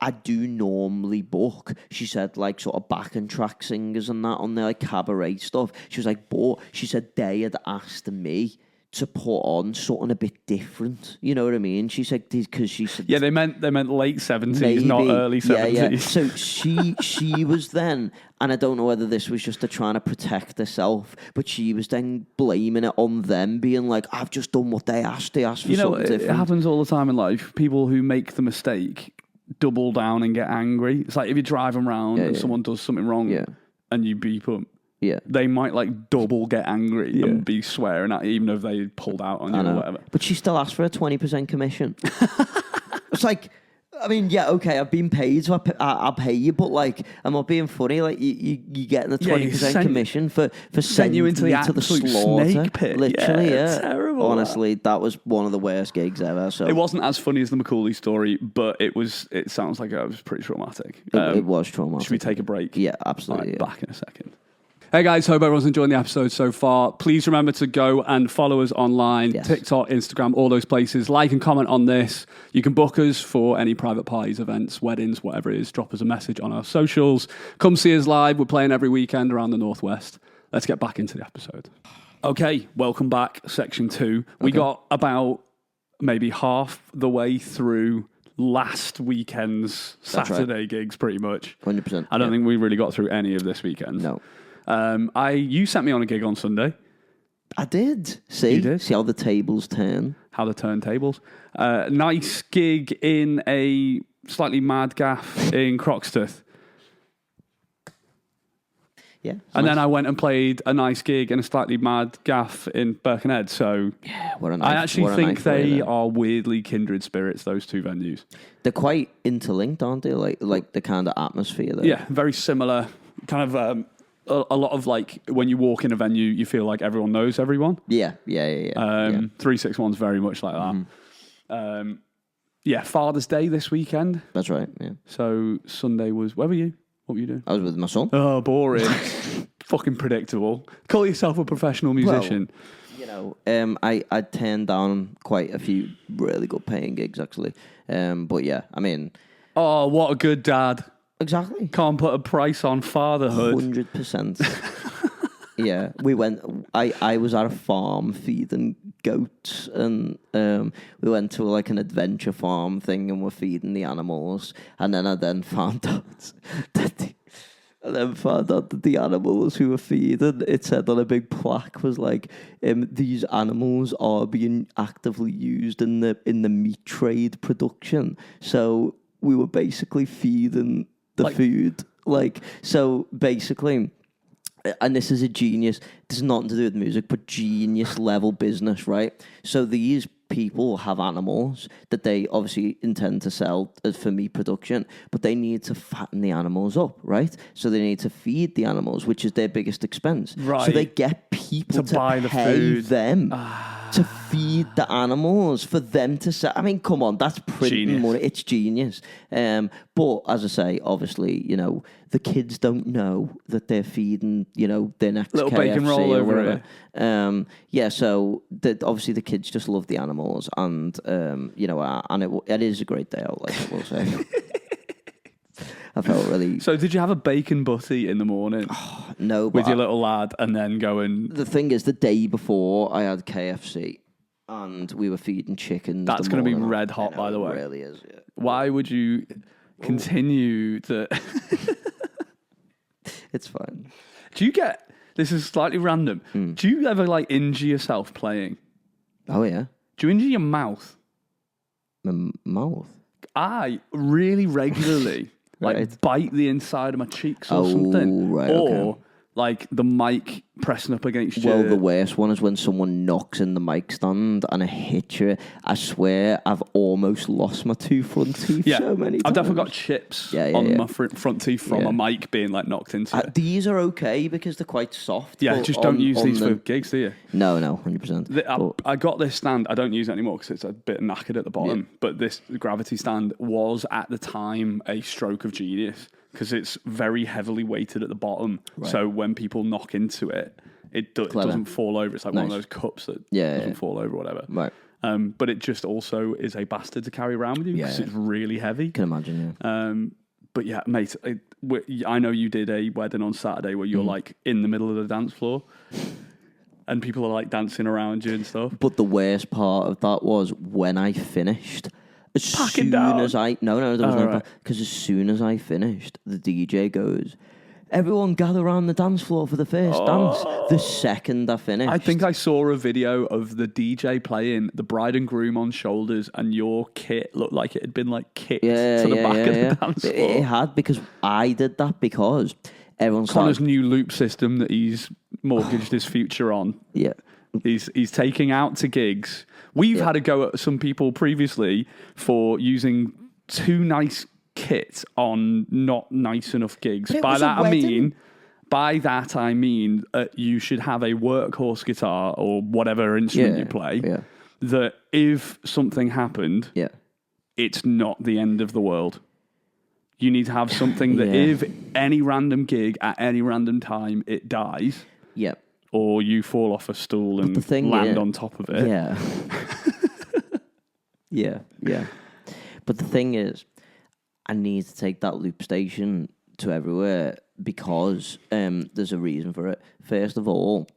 [SPEAKER 2] I do normally book. She said, like, sort of backing track singers and that on their, like, cabaret stuff. She was like, but she said they had asked me to put on something a bit different. You know what I mean? She said, because she said...
[SPEAKER 1] Yeah, they meant late 70s, not early 70s.
[SPEAKER 2] Yeah. So she was then, and I don't know whether this was just her trying to protect herself, but she was then blaming it on them, being like, I've just done what they asked. They asked for something different.
[SPEAKER 1] It happens all the time in life. People who make the mistake double down and get angry. It's like if you're driving around and someone does something wrong and you beep them,
[SPEAKER 2] Yeah.
[SPEAKER 1] they might like double get angry and be swearing at you, even if they pulled out on you or whatever.
[SPEAKER 2] But she still asked for a 20% commission. It's like, I mean, yeah, okay, I've been paid, so I'll pay you, but like, I'm not being funny. Like, you getting the 20% commission for sending you into the slaughter,
[SPEAKER 1] snake pit.
[SPEAKER 2] literally. Yeah,
[SPEAKER 1] terrible.
[SPEAKER 2] Honestly, that was one of the worst gigs ever. So
[SPEAKER 1] it wasn't as funny as the Macaulay story, but it was. It sounds like it was pretty traumatic.
[SPEAKER 2] It was traumatic.
[SPEAKER 1] Should we take a break?
[SPEAKER 2] Yeah, absolutely.
[SPEAKER 1] Right, back in a second. Hey guys, hope everyone's enjoying the episode so far. Please remember to go and follow us online, TikTok, Instagram, all those places. Like and comment on this. You can book us for any private parties, events, weddings, whatever it is. Drop us a message on our socials. Come see us live. We're playing every weekend around the Northwest. Let's get back into the episode. Okay, welcome back, section 2. We got about maybe half the way through last weekend's Saturday gigs, pretty much.
[SPEAKER 2] 100%.
[SPEAKER 1] I don't think we really got through any of this weekend.
[SPEAKER 2] No.
[SPEAKER 1] You sent me on a gig on Sunday.
[SPEAKER 2] I did. See?
[SPEAKER 1] You did?
[SPEAKER 2] See how the tables turn?
[SPEAKER 1] How the turntables. Nice gig in a slightly mad gaff in Croxteth.
[SPEAKER 2] Yeah.
[SPEAKER 1] And then I went and played a nice gig in a slightly mad gaff in Birkenhead. So
[SPEAKER 2] yeah, what a nice,
[SPEAKER 1] I actually think they are weirdly kindred spirits, those two venues.
[SPEAKER 2] They're quite interlinked, aren't they? Like the kind of atmosphere there.
[SPEAKER 1] Yeah, very similar. Kind of a lot of like when you walk in a venue, you feel like everyone knows everyone.
[SPEAKER 2] Yeah.
[SPEAKER 1] 361's very much like that. Father's Day this weekend.
[SPEAKER 2] That's right, yeah.
[SPEAKER 1] So Sunday was, where were you? What were you doing?
[SPEAKER 2] I was with my son.
[SPEAKER 1] Oh, boring. Fucking predictable. Call yourself a professional musician.
[SPEAKER 2] Well, I turned down quite a few really good paying gigs, actually. But yeah, I mean...
[SPEAKER 1] Oh, what a good dad.
[SPEAKER 2] Exactly.
[SPEAKER 1] Can't put a price on fatherhood.
[SPEAKER 2] 100%. Yeah, we went... I was at a farm feeding goats, and we went to like an adventure farm thing, and we're feeding the animals, and then I found out that the animals we were feeding, it said on a big plaque, was like, these animals are being actively used in the meat trade production. So we were basically feeding the food. Like, so basically... And this is a genius. This is nothing to do with music, but genius level business, right? So these people have animals that they obviously intend to sell for meat production, but they need to fatten the animals up, right? So they need to feed the animals, which is their biggest expense.
[SPEAKER 1] Right.
[SPEAKER 2] So they get people to
[SPEAKER 1] buy the
[SPEAKER 2] pay
[SPEAKER 1] food.
[SPEAKER 2] them to feed the animals for them to sell. I mean, come on, that's printing money. It's genius. But as I say, obviously, you know, the kids don't know that they're feeding, you know, their next
[SPEAKER 1] little
[SPEAKER 2] KFC
[SPEAKER 1] bacon roll
[SPEAKER 2] or
[SPEAKER 1] over
[SPEAKER 2] whatever.
[SPEAKER 1] it.
[SPEAKER 2] So obviously the kids just love the animals, and you know, and it is a great day out, like I will say. I felt really...
[SPEAKER 1] So did you have a bacon butty in the morning?
[SPEAKER 2] No,
[SPEAKER 1] with your little lad, and then go and...
[SPEAKER 2] The thing is, the day before I had KFC, and we were feeding chickens.
[SPEAKER 1] That's going to be red hot, by the way.
[SPEAKER 2] It really is, yeah.
[SPEAKER 1] Why would you continue to...
[SPEAKER 2] It's fine.
[SPEAKER 1] Do you get... This is slightly random. Do you ever, like, injure yourself playing?
[SPEAKER 2] Oh, yeah.
[SPEAKER 1] Do you injure your mouth?
[SPEAKER 2] My mouth?
[SPEAKER 1] I really regularly... like,
[SPEAKER 2] right.
[SPEAKER 1] bite the inside of my cheeks or something.
[SPEAKER 2] Right,
[SPEAKER 1] or,
[SPEAKER 2] okay.
[SPEAKER 1] like, the mic pressing up against you.
[SPEAKER 2] Well, the worst one is when someone knocks in the mic stand and it hits you. I swear I've almost lost my two front teeth so many times.
[SPEAKER 1] I've definitely got chips on my front teeth from a mic being, like, knocked into it.
[SPEAKER 2] These are okay because they're quite soft.
[SPEAKER 1] Yeah, just don't use these for gigs, do you?
[SPEAKER 2] No, 100%.
[SPEAKER 1] I got this stand. I don't use it anymore because it's a bit knackered at the bottom. Yeah. But this gravity stand was, at the time, a stroke of genius because it's very heavily weighted at the bottom. Right. So when people knock into it, it doesn't fall over. It's like one of those cups that doesn't fall over or whatever.
[SPEAKER 2] Right.
[SPEAKER 1] But it just also is a bastard to carry around with you because it's really heavy.
[SPEAKER 2] Can imagine, yeah.
[SPEAKER 1] But yeah, mate, I know you did a wedding on Saturday where you're like in the middle of the dance floor and people are like dancing around you and stuff.
[SPEAKER 2] But the worst part of that was when I finished. As soon as I because as soon as I finished, the DJ goes, "Everyone gather around the dance floor for the first dance." The second I finished,
[SPEAKER 1] I think I saw a video of the DJ playing the bride and groom on shoulders, and your kit looked like it had been like kicked to the back of the dance floor.
[SPEAKER 2] It had, because I did that because everyone's
[SPEAKER 1] Connor's new loop system that he's mortgaged his future on.
[SPEAKER 2] Yeah.
[SPEAKER 1] He's taking out to gigs. We've had a go at some people previously for using too nice kit on not nice enough gigs. By that I mean you should have a workhorse guitar or whatever instrument you play.
[SPEAKER 2] Yeah.
[SPEAKER 1] That if something happened, it's not the end of the world. You need to have something that if any random gig at any random time it dies, or you fall off a stool and land on top of it.
[SPEAKER 2] Yeah. yeah. But the thing is, I need to take that loop station to everywhere because there's a reason for it. First of all,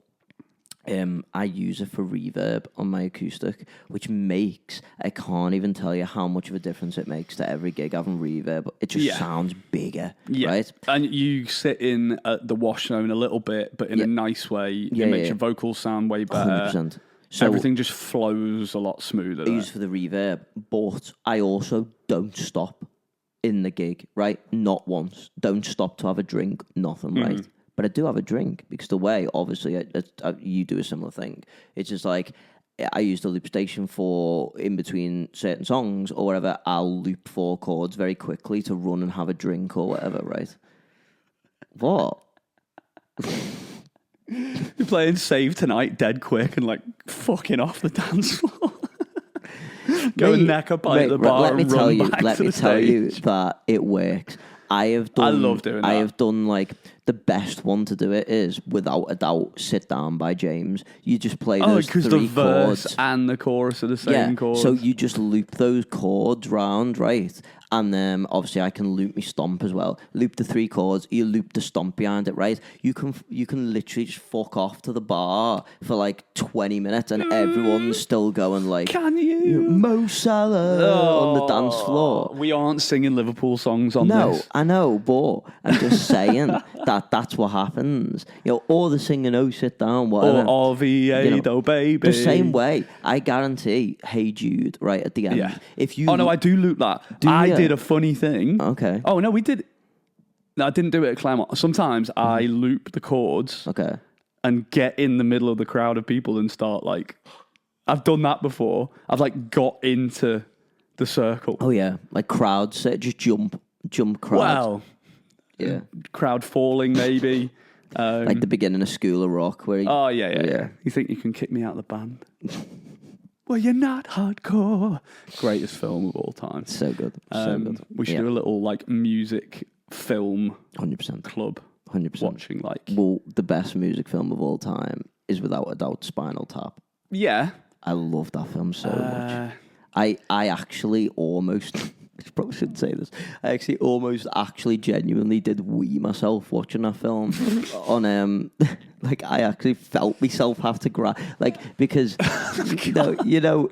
[SPEAKER 2] I use it for reverb on my acoustic, which makes, I can't even tell you how much of a difference it makes to every gig having reverb. It just sounds bigger, right?
[SPEAKER 1] And you sit in at the wash zone a little bit, but in a nice way. It makes your vocals sound way better.
[SPEAKER 2] 100%. So
[SPEAKER 1] everything just flows a lot smoother.
[SPEAKER 2] I use it for the reverb, but I also don't stop in the gig, right? Not once. Don't stop to have a drink, nothing, right? But I do have a drink because the way, obviously, you do a similar thing. It's just like I use the loop station for in between certain songs or whatever. I'll loop 4 chords very quickly to run and have a drink or whatever, right? What?
[SPEAKER 1] You're playing Save Tonight dead quick and like fucking off the dance floor. Go and neck a bite at the bar and run back to the stage. Let me tell you
[SPEAKER 2] that it works. I love doing that. I have done like the best one to do it is without a doubt Sit Down by James. You just play those 3 chords.
[SPEAKER 1] Because the verse and the chorus are the same chords.
[SPEAKER 2] So you just loop those chords round, right? And then obviously I can loop me stomp as well. Loop the 3 chords, you loop the stomp behind it, right? You can literally just fuck off to the bar for like 20 minutes and everyone's still going like,
[SPEAKER 1] can you?
[SPEAKER 2] Mo Salah on the dance floor.
[SPEAKER 1] We aren't singing Liverpool songs on this.
[SPEAKER 2] No, I know, but I'm just saying that's what happens. You know, or the singing "Oh Sit Down," whatever.
[SPEAKER 1] Or RVA, baby.
[SPEAKER 2] The same way, I guarantee. Hey Jude, right at the end.
[SPEAKER 1] Yeah.
[SPEAKER 2] If you,
[SPEAKER 1] I do loop that. I did a funny thing.
[SPEAKER 2] Okay.
[SPEAKER 1] Oh no, we did. No, I didn't do it at Claremont. Sometimes I loop the chords.
[SPEAKER 2] Okay.
[SPEAKER 1] And get in the middle of the crowd of people and start like. I've done that before. I've like got into the circle.
[SPEAKER 2] Oh yeah, like crowds, just jump crowds.
[SPEAKER 1] Well.
[SPEAKER 2] Yeah.
[SPEAKER 1] Crowd falling, maybe.
[SPEAKER 2] Like the beginning of School of Rock. Where
[SPEAKER 1] yeah. You think you can kick me out of the band? Well, you're not hardcore. Greatest film of all time.
[SPEAKER 2] So good. So good.
[SPEAKER 1] We should do a little like music film
[SPEAKER 2] 100%
[SPEAKER 1] club.
[SPEAKER 2] 100%.
[SPEAKER 1] Watching like...
[SPEAKER 2] Well, the best music film of all time is without a doubt Spinal Tap.
[SPEAKER 1] Yeah.
[SPEAKER 2] I love that film so much. I actually almost... I probably shouldn't say this. I actually almost genuinely did wee myself watching that film on like I actually felt myself have to grab because you know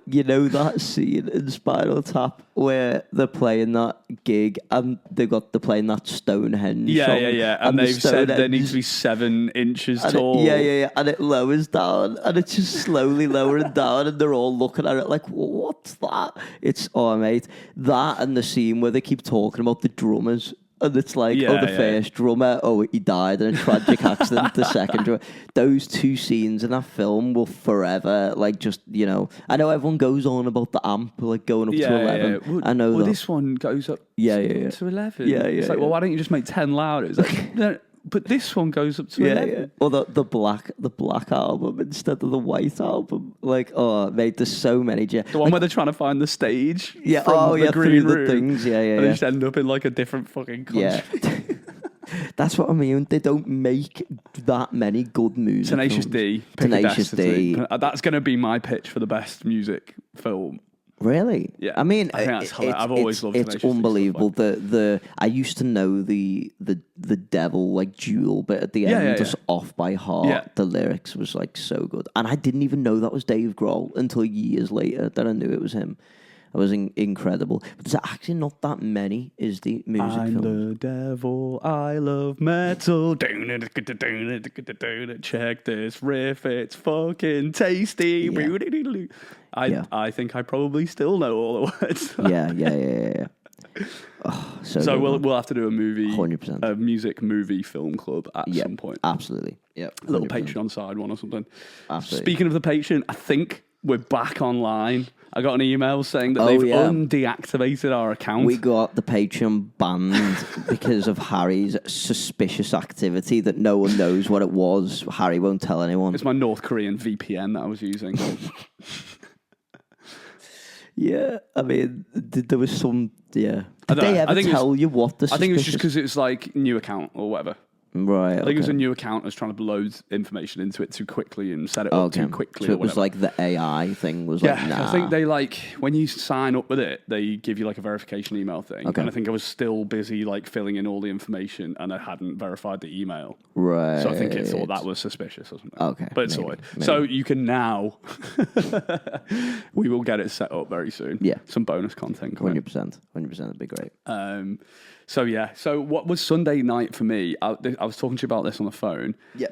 [SPEAKER 2] that scene in Spinal Tap where they're playing that gig and they're playing that Stonehenge song.
[SPEAKER 1] And they've said they need to be 7 inches tall.
[SPEAKER 2] And it lowers down and it's just slowly lowering down and they're all looking at it like, what's that? It's mate, that and the scene where they keep talking about the drummers and it's like, the first drummer, he died in a tragic accident, the second drummer. Those 2 scenes in that film will forever, like, just, you know, I know everyone goes on about the amp, like, going up to 11.
[SPEAKER 1] Yeah. Well,
[SPEAKER 2] I know that.
[SPEAKER 1] This one goes up to 11. It's like, well, why don't you just make 10 louder? It's like, no, but this one goes up to 11.
[SPEAKER 2] Yeah. Or the black album instead of the white album. Like, mate, there's so many.
[SPEAKER 1] The one where they're trying to find the stage.
[SPEAKER 2] Yeah.
[SPEAKER 1] From the green
[SPEAKER 2] through
[SPEAKER 1] room,
[SPEAKER 2] the things. Yeah.
[SPEAKER 1] And they just end up in like a different fucking country.
[SPEAKER 2] Yeah. That's what I mean. They don't make that many good music.
[SPEAKER 1] Tenacious D.
[SPEAKER 2] Tenacious D.
[SPEAKER 1] That's going to be my pitch for the best music film.
[SPEAKER 2] Really?
[SPEAKER 1] Yeah.
[SPEAKER 2] I mean,
[SPEAKER 1] I think that's I've always loved
[SPEAKER 2] it's unbelievable. Like. I used to know the devil like duel bit at the end just off by heart.
[SPEAKER 1] Yeah.
[SPEAKER 2] The lyrics was like so good, and I didn't even know that was Dave Grohl until years later that I knew it was him. It was incredible. But there's actually not that many, is the music
[SPEAKER 1] I'm
[SPEAKER 2] films.
[SPEAKER 1] the devil, I love metal. Check this riff, it's fucking tasty.
[SPEAKER 2] Yeah.
[SPEAKER 1] I think I probably still know all the words.
[SPEAKER 2] Yeah. So
[SPEAKER 1] we'll have to do a movie,
[SPEAKER 2] 100%.
[SPEAKER 1] a music movie film club at some point.
[SPEAKER 2] Absolutely. Yeah.
[SPEAKER 1] A little Patreon side one or something.
[SPEAKER 2] Absolutely.
[SPEAKER 1] Speaking of the Patreon, I think we're back online. I got an email saying that they've undeactivated our account.
[SPEAKER 2] We got the Patreon banned because of Harry's suspicious activity that no one knows what it was. Harry won't tell anyone.
[SPEAKER 1] It's my North Korean VPN that I was using.
[SPEAKER 2] Yeah, I mean, there was some. Yeah, did they ever tell you what the?
[SPEAKER 1] I think it was just because it's like new account or whatever.
[SPEAKER 2] Right.
[SPEAKER 1] I think it was a new account. I was trying to load information into it too quickly and set it up too quickly.
[SPEAKER 2] So it was like the AI thing was like, nah.
[SPEAKER 1] I think they like, when you sign up with it, they give you like a verification email thing.
[SPEAKER 2] Okay.
[SPEAKER 1] And I think I was still busy like filling in all the information and I hadn't verified the email.
[SPEAKER 2] Right.
[SPEAKER 1] So I think it thought that was suspicious or something.
[SPEAKER 2] Okay.
[SPEAKER 1] But it's sorted. So you can now, we will get it set up very soon.
[SPEAKER 2] Yeah.
[SPEAKER 1] Some bonus content coming.
[SPEAKER 2] 100%. 100% would be great.
[SPEAKER 1] So what was Sunday night for me? I was talking to you about this on the phone.
[SPEAKER 2] Yeah.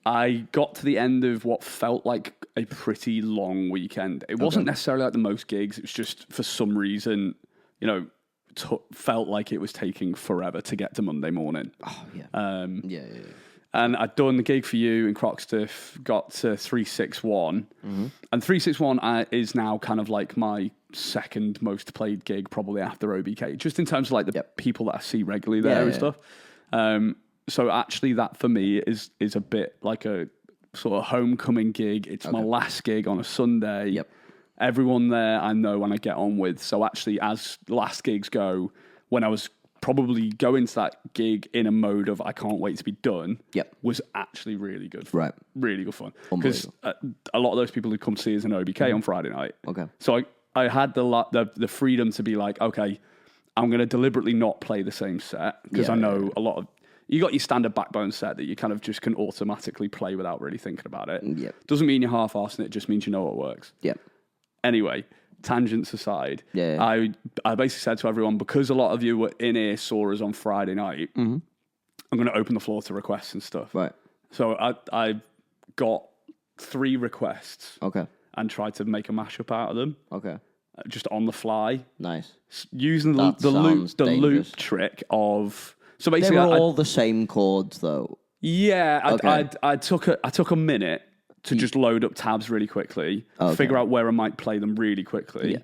[SPEAKER 1] I got to the end of what felt like a pretty long weekend. It wasn't necessarily like the most gigs. It was just for some reason, felt like it was taking forever to get to Monday morning.
[SPEAKER 2] Oh, yeah. Yeah.
[SPEAKER 1] And I'd done the gig for you in Croxteth, got to 361. Mm-hmm. And 361 is now kind of like my second most played gig, probably after OBK, just in terms of like the people that I see regularly there and stuff. So actually that for me is a bit like a sort of homecoming gig. It's my last gig on a Sunday.
[SPEAKER 2] Yep.
[SPEAKER 1] Everyone there I know and I get on with. So actually, as last gigs go, when I was probably going to that gig in a mode of I can't wait to be done, was actually really good fun.
[SPEAKER 2] Right.
[SPEAKER 1] Really good fun. Because a lot of those people who come to see us in OBK on Friday night.
[SPEAKER 2] Okay.
[SPEAKER 1] So I had the freedom to be like, okay, I'm going to deliberately not play the same set because I know a lot of... You got your standard backbone set that you kind of just can automatically play without really thinking about it.
[SPEAKER 2] Yep.
[SPEAKER 1] Doesn't mean you're half-arsing it, just means you know what works.
[SPEAKER 2] Yep.
[SPEAKER 1] Anyway, tangents aside, I basically said to everyone, because a lot of you were in here, saw us on Friday night, I'm going to open the floor to requests and stuff.
[SPEAKER 2] Right.
[SPEAKER 1] So I got 3 requests.
[SPEAKER 2] Okay.
[SPEAKER 1] And tried to make a mashup out of them.
[SPEAKER 2] Okay.
[SPEAKER 1] Just on the fly.
[SPEAKER 2] Nice.
[SPEAKER 1] Using the loop trick of... So basically,
[SPEAKER 2] they were all the same chords, though.
[SPEAKER 1] Yeah, I took a minute to just load up tabs really quickly, figure out where I might play them really quickly. Yeah.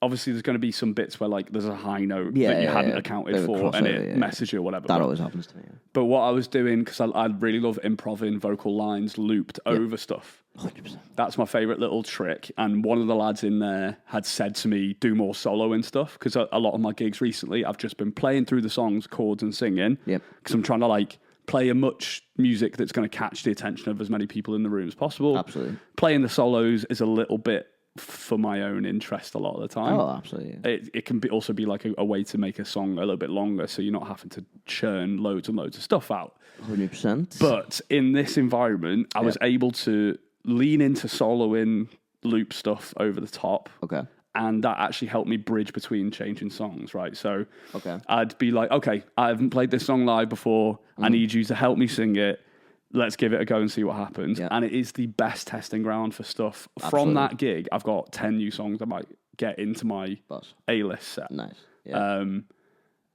[SPEAKER 1] Obviously, there's going to be some bits where like there's a high note that you hadn't accounted for, and it messes you or whatever.
[SPEAKER 2] That always happens to me. Yeah.
[SPEAKER 1] But what I was doing, because I really love improving vocal lines looped over stuff.
[SPEAKER 2] 100%.
[SPEAKER 1] That's my favourite little trick. And one of the lads in there had said to me, do more solo and stuff. Because a lot of my gigs recently, I've just been playing through the songs, chords and singing.
[SPEAKER 2] Yep.
[SPEAKER 1] Because I'm trying to like play as much music that's going to catch the attention of as many people in the room as possible.
[SPEAKER 2] Absolutely.
[SPEAKER 1] Playing the solos is a little bit for my own interest a lot of the time.
[SPEAKER 2] Oh, absolutely. Yeah.
[SPEAKER 1] It can also be like a way to make a song a little bit longer so you're not having to churn loads and loads of stuff out.
[SPEAKER 2] 100%.
[SPEAKER 1] But in this environment, I was able to lean into soloing loop stuff over the top.
[SPEAKER 2] Okay.
[SPEAKER 1] And that actually helped me bridge between changing songs, right? So I'd be like, okay, I haven't played this song live before. I need you to help me sing it. Let's give it a go and see what happens. Yeah. And it is the best testing ground for stuff. Absolutely. From that gig, I've got 10 new songs I might get into my A-list set.
[SPEAKER 2] Nice. Yeah.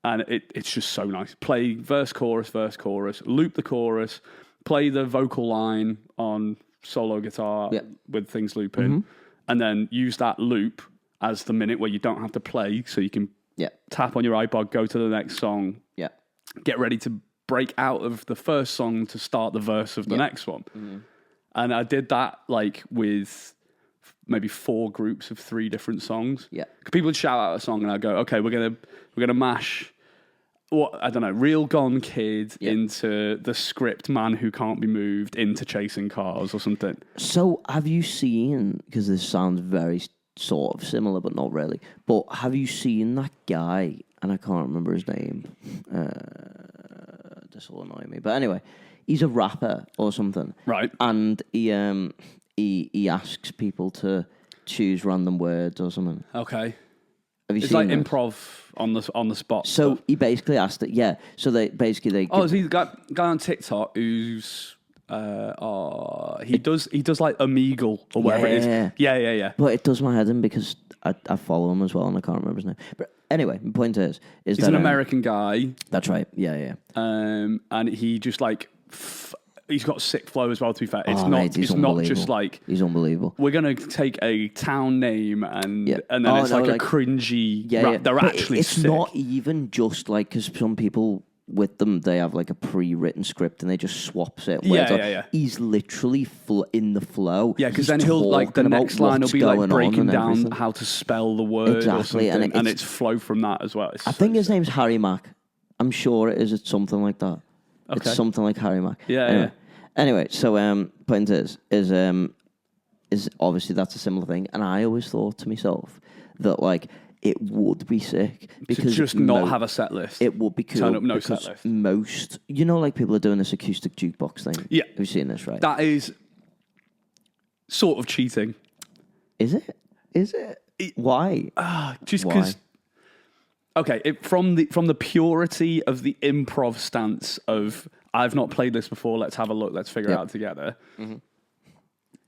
[SPEAKER 1] And it's just so nice. Play verse, chorus, loop the chorus, play the vocal line on solo guitar with things looping, and then use that loop as the minute where you don't have to play, so you can tap on your iPod, go to the next song, get ready to break out of the first song to start the verse of the next one. And I did that like with maybe 4 groups of 3 different songs. Yeah, people would shout out a song and I'd go, okay, we're gonna mash Real Gone Kid into The Script Man Who Can't Be Moved into Chasing Cars or something.
[SPEAKER 2] So have you seen, because this sounds very sort of similar but not really, but have you seen that guy, and I can't remember his name, this will annoy me, but anyway, he's a rapper or something,
[SPEAKER 1] right?
[SPEAKER 2] And he asks people to choose random words or something.
[SPEAKER 1] Okay.
[SPEAKER 2] Have you
[SPEAKER 1] it's
[SPEAKER 2] seen
[SPEAKER 1] like
[SPEAKER 2] this?
[SPEAKER 1] Improv on the spot.
[SPEAKER 2] So
[SPEAKER 1] stuff.
[SPEAKER 2] he basically asked it. Yeah. So they basically.
[SPEAKER 1] Is he the guy on TikTok who's he does like Omegle or whatever it is. Yeah.
[SPEAKER 2] But it does my head in because I follow him as well and I can't remember his name. But Anyway, my point is
[SPEAKER 1] he's
[SPEAKER 2] that
[SPEAKER 1] an American guy.
[SPEAKER 2] That's right. Yeah.
[SPEAKER 1] And he just like he's got sick flow as well. To be fair, it's not just like
[SPEAKER 2] he's unbelievable.
[SPEAKER 1] We're gonna take a town name and then it's a cringy. Rap. They're
[SPEAKER 2] but
[SPEAKER 1] actually
[SPEAKER 2] it's
[SPEAKER 1] sick.
[SPEAKER 2] not even just like because some people with them they have like a pre-written script and they just swaps it.
[SPEAKER 1] Yeah.
[SPEAKER 2] He's literally in the flow.
[SPEAKER 1] Yeah, because then he'll like the next line will be like breaking down everything. How to spell the word exactly, or and it's flow from that as well.
[SPEAKER 2] I think his name's Harry Mack. I'm sure it is. It's something like that. Okay. It's something like Harry Mack.
[SPEAKER 1] Yeah.
[SPEAKER 2] Anyway, so point is obviously that's a similar thing, and I always thought to myself that like it would be sick because
[SPEAKER 1] to just not have a set list.
[SPEAKER 2] It would be cool.
[SPEAKER 1] Turn up no set list.
[SPEAKER 2] Most, like people are doing this acoustic jukebox thing.
[SPEAKER 1] Yeah,
[SPEAKER 2] have you seen this? Right,
[SPEAKER 1] that is sort of cheating.
[SPEAKER 2] Is it? Why?
[SPEAKER 1] Just because. Okay, from the purity of the improv stance of I've not played this before, let's have a look, let's figure it out together. Mm-hmm.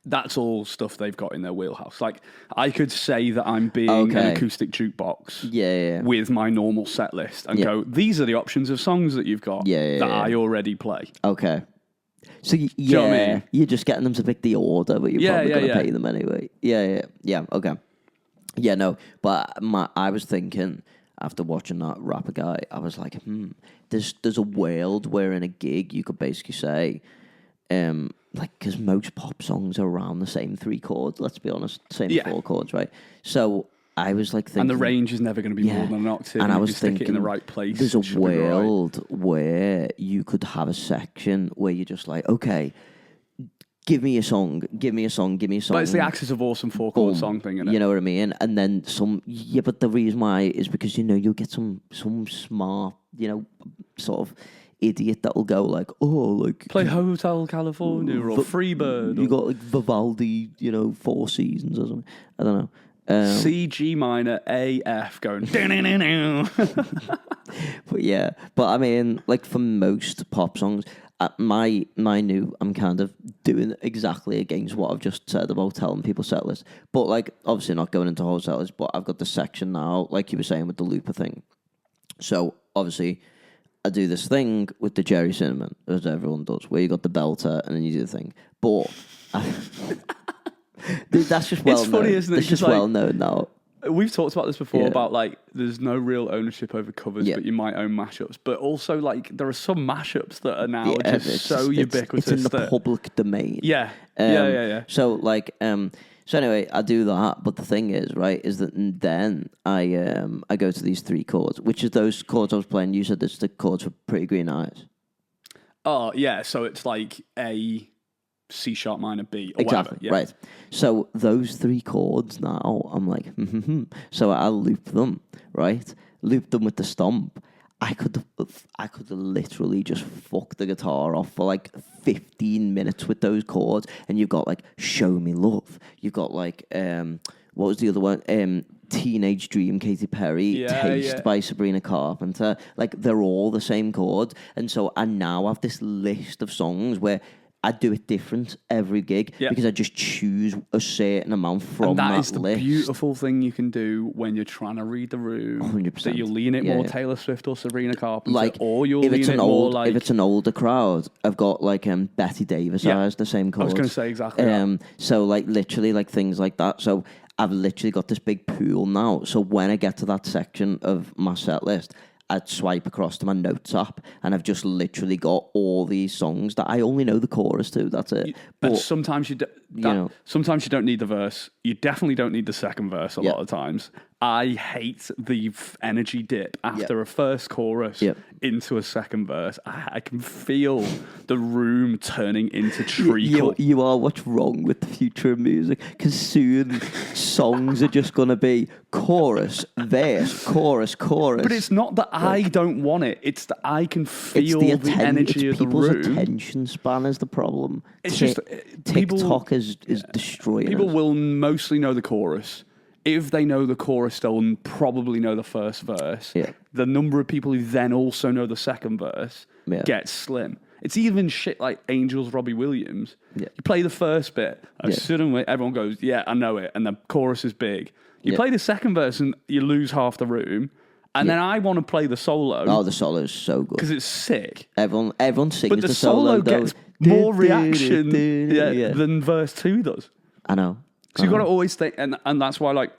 [SPEAKER 1] That's all stuff they've got in their wheelhouse. Like, I could say that I'm being an acoustic jukebox with my normal set list and go, these are the options of songs that you've got that I already play.
[SPEAKER 2] Okay. So, you know what I mean? You're just getting them to pick the order, but you're probably going to pay them anyway. Yeah, okay. Yeah, no, but I was thinking... After watching that rapper guy, I was like, there's a world where in a gig you could basically say, like, because most pop songs are around the same 3 chords, let's be honest, same 4 chords, right? So I was like thinking...
[SPEAKER 1] And the range is never going to be more than an octave.
[SPEAKER 2] And I was thinking,
[SPEAKER 1] stick it in the right place.
[SPEAKER 2] There's a world where you could have a section where you're just like, okay... Give me a song. But it's
[SPEAKER 1] the Axis of Awesome 4-chord song thing, isn't it?
[SPEAKER 2] You know what I mean? And then some... Yeah, but the reason why is because, you'll get some smart, sort of idiot that'll go like,
[SPEAKER 1] play Hotel California or Freebird.
[SPEAKER 2] You got like Vivaldi, 4 Seasons or something. I don't know.
[SPEAKER 1] C, G minor, A, F going...
[SPEAKER 2] But I mean, like for most pop songs... my new, I'm kind of doing exactly against what I've just said about telling people set lists. But, like, obviously not going into whole set lists, but I've got the section now, like you were saying, with the looper thing. So, obviously, I do this thing with the Jerry Cinnamon, as everyone does, where you got the belter and then you do the thing. But, that's just well known. It's funny, isn't it? It's just well known now.
[SPEAKER 1] We've talked about this before about like there's no real ownership over covers, but you might own mashups. But also like there are some mashups that are now just so ubiquitous.
[SPEAKER 2] It's in the public domain.
[SPEAKER 1] Yeah.
[SPEAKER 2] So like so anyway, I do that. But the thing is, right, is that then I go to these 3 chords, which is those chords I was playing. You said it's the chords for Pretty Green Eyes.
[SPEAKER 1] Oh yeah, so it's like A, C sharp minor, B, or
[SPEAKER 2] exactly,
[SPEAKER 1] whatever.
[SPEAKER 2] Right. So those 3 chords now, I'm like, So I loop them, right? Loop them with the stomp. I could literally just fuck the guitar off for like 15 minutes with those chords. And you've got like Show Me Love. You've got like, what was the other one? Teenage Dream, Katy Perry, Taste by Sabrina Carpenter. Like they're all the same chords. And so I now have this list of songs where I do it different every gig because I just choose a certain amount from that list.
[SPEAKER 1] And that is the beautiful thing you can do when you're trying to read the room.
[SPEAKER 2] 100%.
[SPEAKER 1] That you lean it more Taylor Swift or Sabrina Carpenter, or you'll lean it more like...
[SPEAKER 2] If it's an older crowd, I've got like Betty Davis has the same chords.
[SPEAKER 1] I was going to say exactly that.
[SPEAKER 2] So like literally like things like that. So I've literally got this big pool now. So when I get to that section of my set list... I'd swipe across to my notes app, and I've just literally got all these songs that I only know the chorus to. That's it.
[SPEAKER 1] But sometimes sometimes you don't need the verse. You definitely don't need the second verse a lot of times. I hate the energy dip after a first chorus into a second verse. I can feel the room turning into treacle.
[SPEAKER 2] You are what's wrong with the future of music, because soon songs are just going to be chorus, verse, chorus. But
[SPEAKER 1] it's not that I don't want it. It's that I can feel the energy of the room.
[SPEAKER 2] People's attention span is the problem. It's just TikTok is destroying
[SPEAKER 1] People
[SPEAKER 2] us.
[SPEAKER 1] will mostly know the chorus. If they know the chorus, they'll probably know the first verse.
[SPEAKER 2] Yeah.
[SPEAKER 1] The number of people who then also know the second verse gets slim. It's even shit like Angels, Robbie Williams. Yeah. You play the first bit, and suddenly everyone goes, yeah, I know it, and the chorus is big. You play the second verse and you lose half the room, And then I want to play the solo.
[SPEAKER 2] Oh, the solo is so good.
[SPEAKER 1] Because it's sick.
[SPEAKER 2] Everyone sings
[SPEAKER 1] But the solo gets more reaction than verse 2 does.
[SPEAKER 2] I know.
[SPEAKER 1] So you've got to always think, and that's why, like,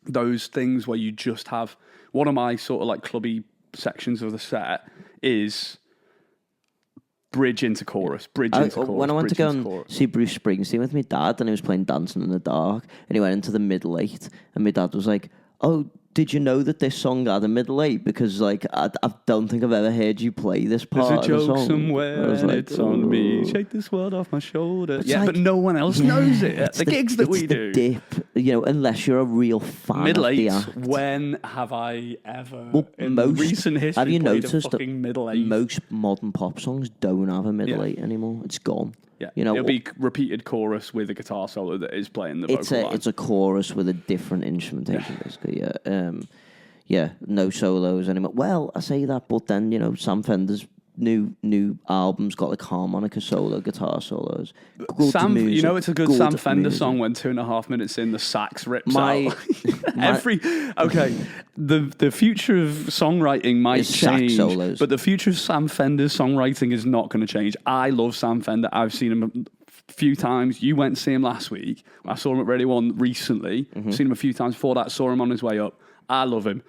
[SPEAKER 1] those things where you just have, one of my sort of, like, clubby sections of the set is bridge into chorus, bridge into chorus.
[SPEAKER 2] When I went to go and see Bruce Springsteen with my dad, and he was playing Dancing in the Dark, and he went into the middle eight, and my dad was like, "Oh, did you know that this song had a middle eight? Because, like, I don't think I've ever heard you play this part
[SPEAKER 1] There's a
[SPEAKER 2] of the
[SPEAKER 1] joke
[SPEAKER 2] song."
[SPEAKER 1] somewhere, and
[SPEAKER 2] like,
[SPEAKER 1] it's on me. Shake this world off my shoulder.
[SPEAKER 2] It's
[SPEAKER 1] yeah,
[SPEAKER 2] like,
[SPEAKER 1] but no one else knows it at the gigs that
[SPEAKER 2] it's
[SPEAKER 1] we
[SPEAKER 2] the
[SPEAKER 1] do.
[SPEAKER 2] dip, unless you're a real fan
[SPEAKER 1] Middle
[SPEAKER 2] of the
[SPEAKER 1] eight.
[SPEAKER 2] act.
[SPEAKER 1] When have I ever, in
[SPEAKER 2] most,
[SPEAKER 1] recent history,
[SPEAKER 2] have you
[SPEAKER 1] played
[SPEAKER 2] noticed
[SPEAKER 1] a fucking middle
[SPEAKER 2] that
[SPEAKER 1] eight?
[SPEAKER 2] most modern pop songs don't have a middle eight anymore? It's gone.
[SPEAKER 1] Yeah,
[SPEAKER 2] You know,
[SPEAKER 1] it'll be repeated chorus with a guitar solo that is playing the vocal line.
[SPEAKER 2] It's a chorus with a different instrumentation, basically. Yeah. No solos anymore. Well, I say that, but then Sam Fender's new album's got like harmonica solo, guitar solos. Good music,
[SPEAKER 1] it's a good Sam Fender
[SPEAKER 2] music.
[SPEAKER 1] song when 2.5 minutes in the sax rips
[SPEAKER 2] My-
[SPEAKER 1] out. The future of songwriting might
[SPEAKER 2] It's sax
[SPEAKER 1] change,
[SPEAKER 2] solos.
[SPEAKER 1] but the future of Sam Fender's songwriting is not going to change. I love Sam Fender. I've seen him a few times. You went to see him last week. I saw him at Radio 1 recently. Seen him a few times before that. Saw him on his way up. I love him.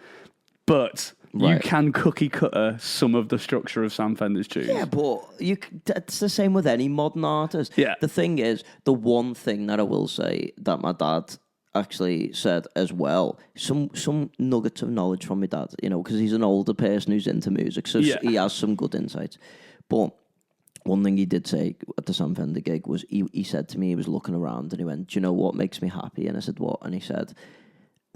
[SPEAKER 1] But you can cookie cutter some of the structure of Sam Fender's tunes.
[SPEAKER 2] Yeah, but it's the same with any modern artist.
[SPEAKER 1] Yeah.
[SPEAKER 2] The thing is, the one thing that I will say that my dad actually said as well, some nuggets of knowledge from my dad, because he's an older person who's into music, so he has some good insights. But one thing he did say at the Sam Fender gig was he said to me, he was looking around and he went, "Do you know what makes me happy?" And I said, "What?" And he said,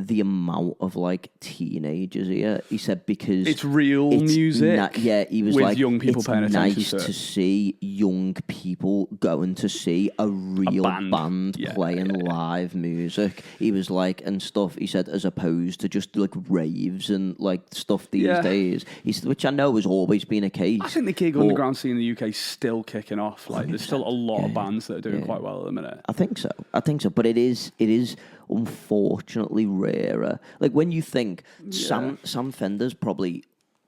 [SPEAKER 2] the amount of like teenagers here. He said because
[SPEAKER 1] it's real music.
[SPEAKER 2] He was
[SPEAKER 1] with
[SPEAKER 2] like,
[SPEAKER 1] young people paying attention
[SPEAKER 2] nice
[SPEAKER 1] to it.
[SPEAKER 2] to see young people going to see a real band playing live music. He was like, and stuff. He said as opposed to just like raves and like stuff these days. He said, which I know has always been a case.
[SPEAKER 1] I think the gig underground scene in the UK is still kicking off. Like there's still a lot of bands that are doing quite well at the minute.
[SPEAKER 2] I think so. But it is unfortunately rarer. Like when you think Sam Fender's probably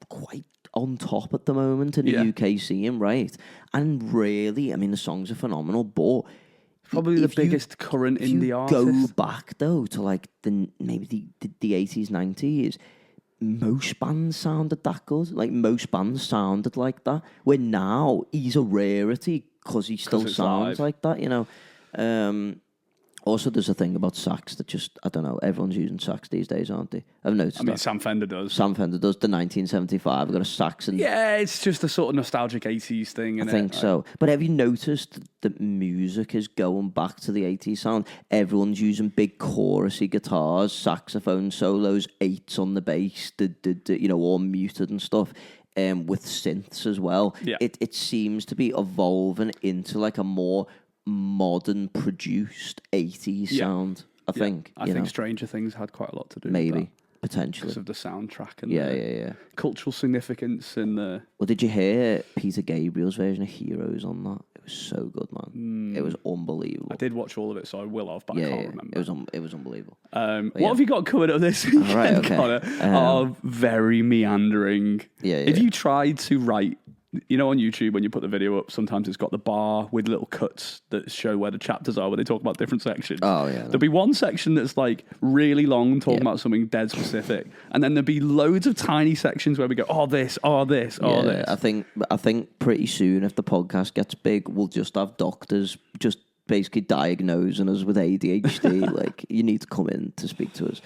[SPEAKER 2] quite on top at the moment in the UK scene, right? And really, I mean, the songs are phenomenal, but
[SPEAKER 1] probably the biggest current indie artist.
[SPEAKER 2] Go back though to like maybe the 80s, 90s. Most bands sounded that good. Like most bands sounded like that. Where now he's a rarity because he still sounds like that. Also, there's a thing about sax that just, I don't know, everyone's using sax these days, aren't they? I've noticed that.
[SPEAKER 1] Sam Fender does.
[SPEAKER 2] Sam Fender does. The 1975, I've got a sax. And
[SPEAKER 1] yeah, it's just a sort of nostalgic 80s thing,
[SPEAKER 2] I think so. But have you noticed that music is going back to the 80s sound? Everyone's using big chorusy guitars, saxophone solos, eights on the bass, all muted and stuff. With synths as well.
[SPEAKER 1] Yeah.
[SPEAKER 2] It seems to be evolving into like a more modern produced 80s sound, I think.
[SPEAKER 1] I think Stranger Things had quite a lot to do
[SPEAKER 2] with
[SPEAKER 1] that.
[SPEAKER 2] Potentially.
[SPEAKER 1] Because of the soundtrack and
[SPEAKER 2] the
[SPEAKER 1] cultural significance and the...
[SPEAKER 2] Well, did you hear Peter Gabriel's version of Heroes on that? It was so good, man. It was unbelievable.
[SPEAKER 1] I did watch all of it, so I will have, but I can't remember.
[SPEAKER 2] It was unbelievable.
[SPEAKER 1] What have you got coming up this weekend,
[SPEAKER 2] right, okay.
[SPEAKER 1] Connor? Very meandering. If you tried to write... on YouTube, when you put the video up, sometimes it's got the bar with little cuts that show where the chapters are, where they talk about different sections.
[SPEAKER 2] Oh, yeah.
[SPEAKER 1] There'll be one section that's like really long, talking about something dead specific. And then there'll be loads of tiny sections where we go, this.
[SPEAKER 2] I think pretty soon, if the podcast gets big, we'll just have doctors just basically diagnosing us with ADHD. Like, you need to come in to speak to us.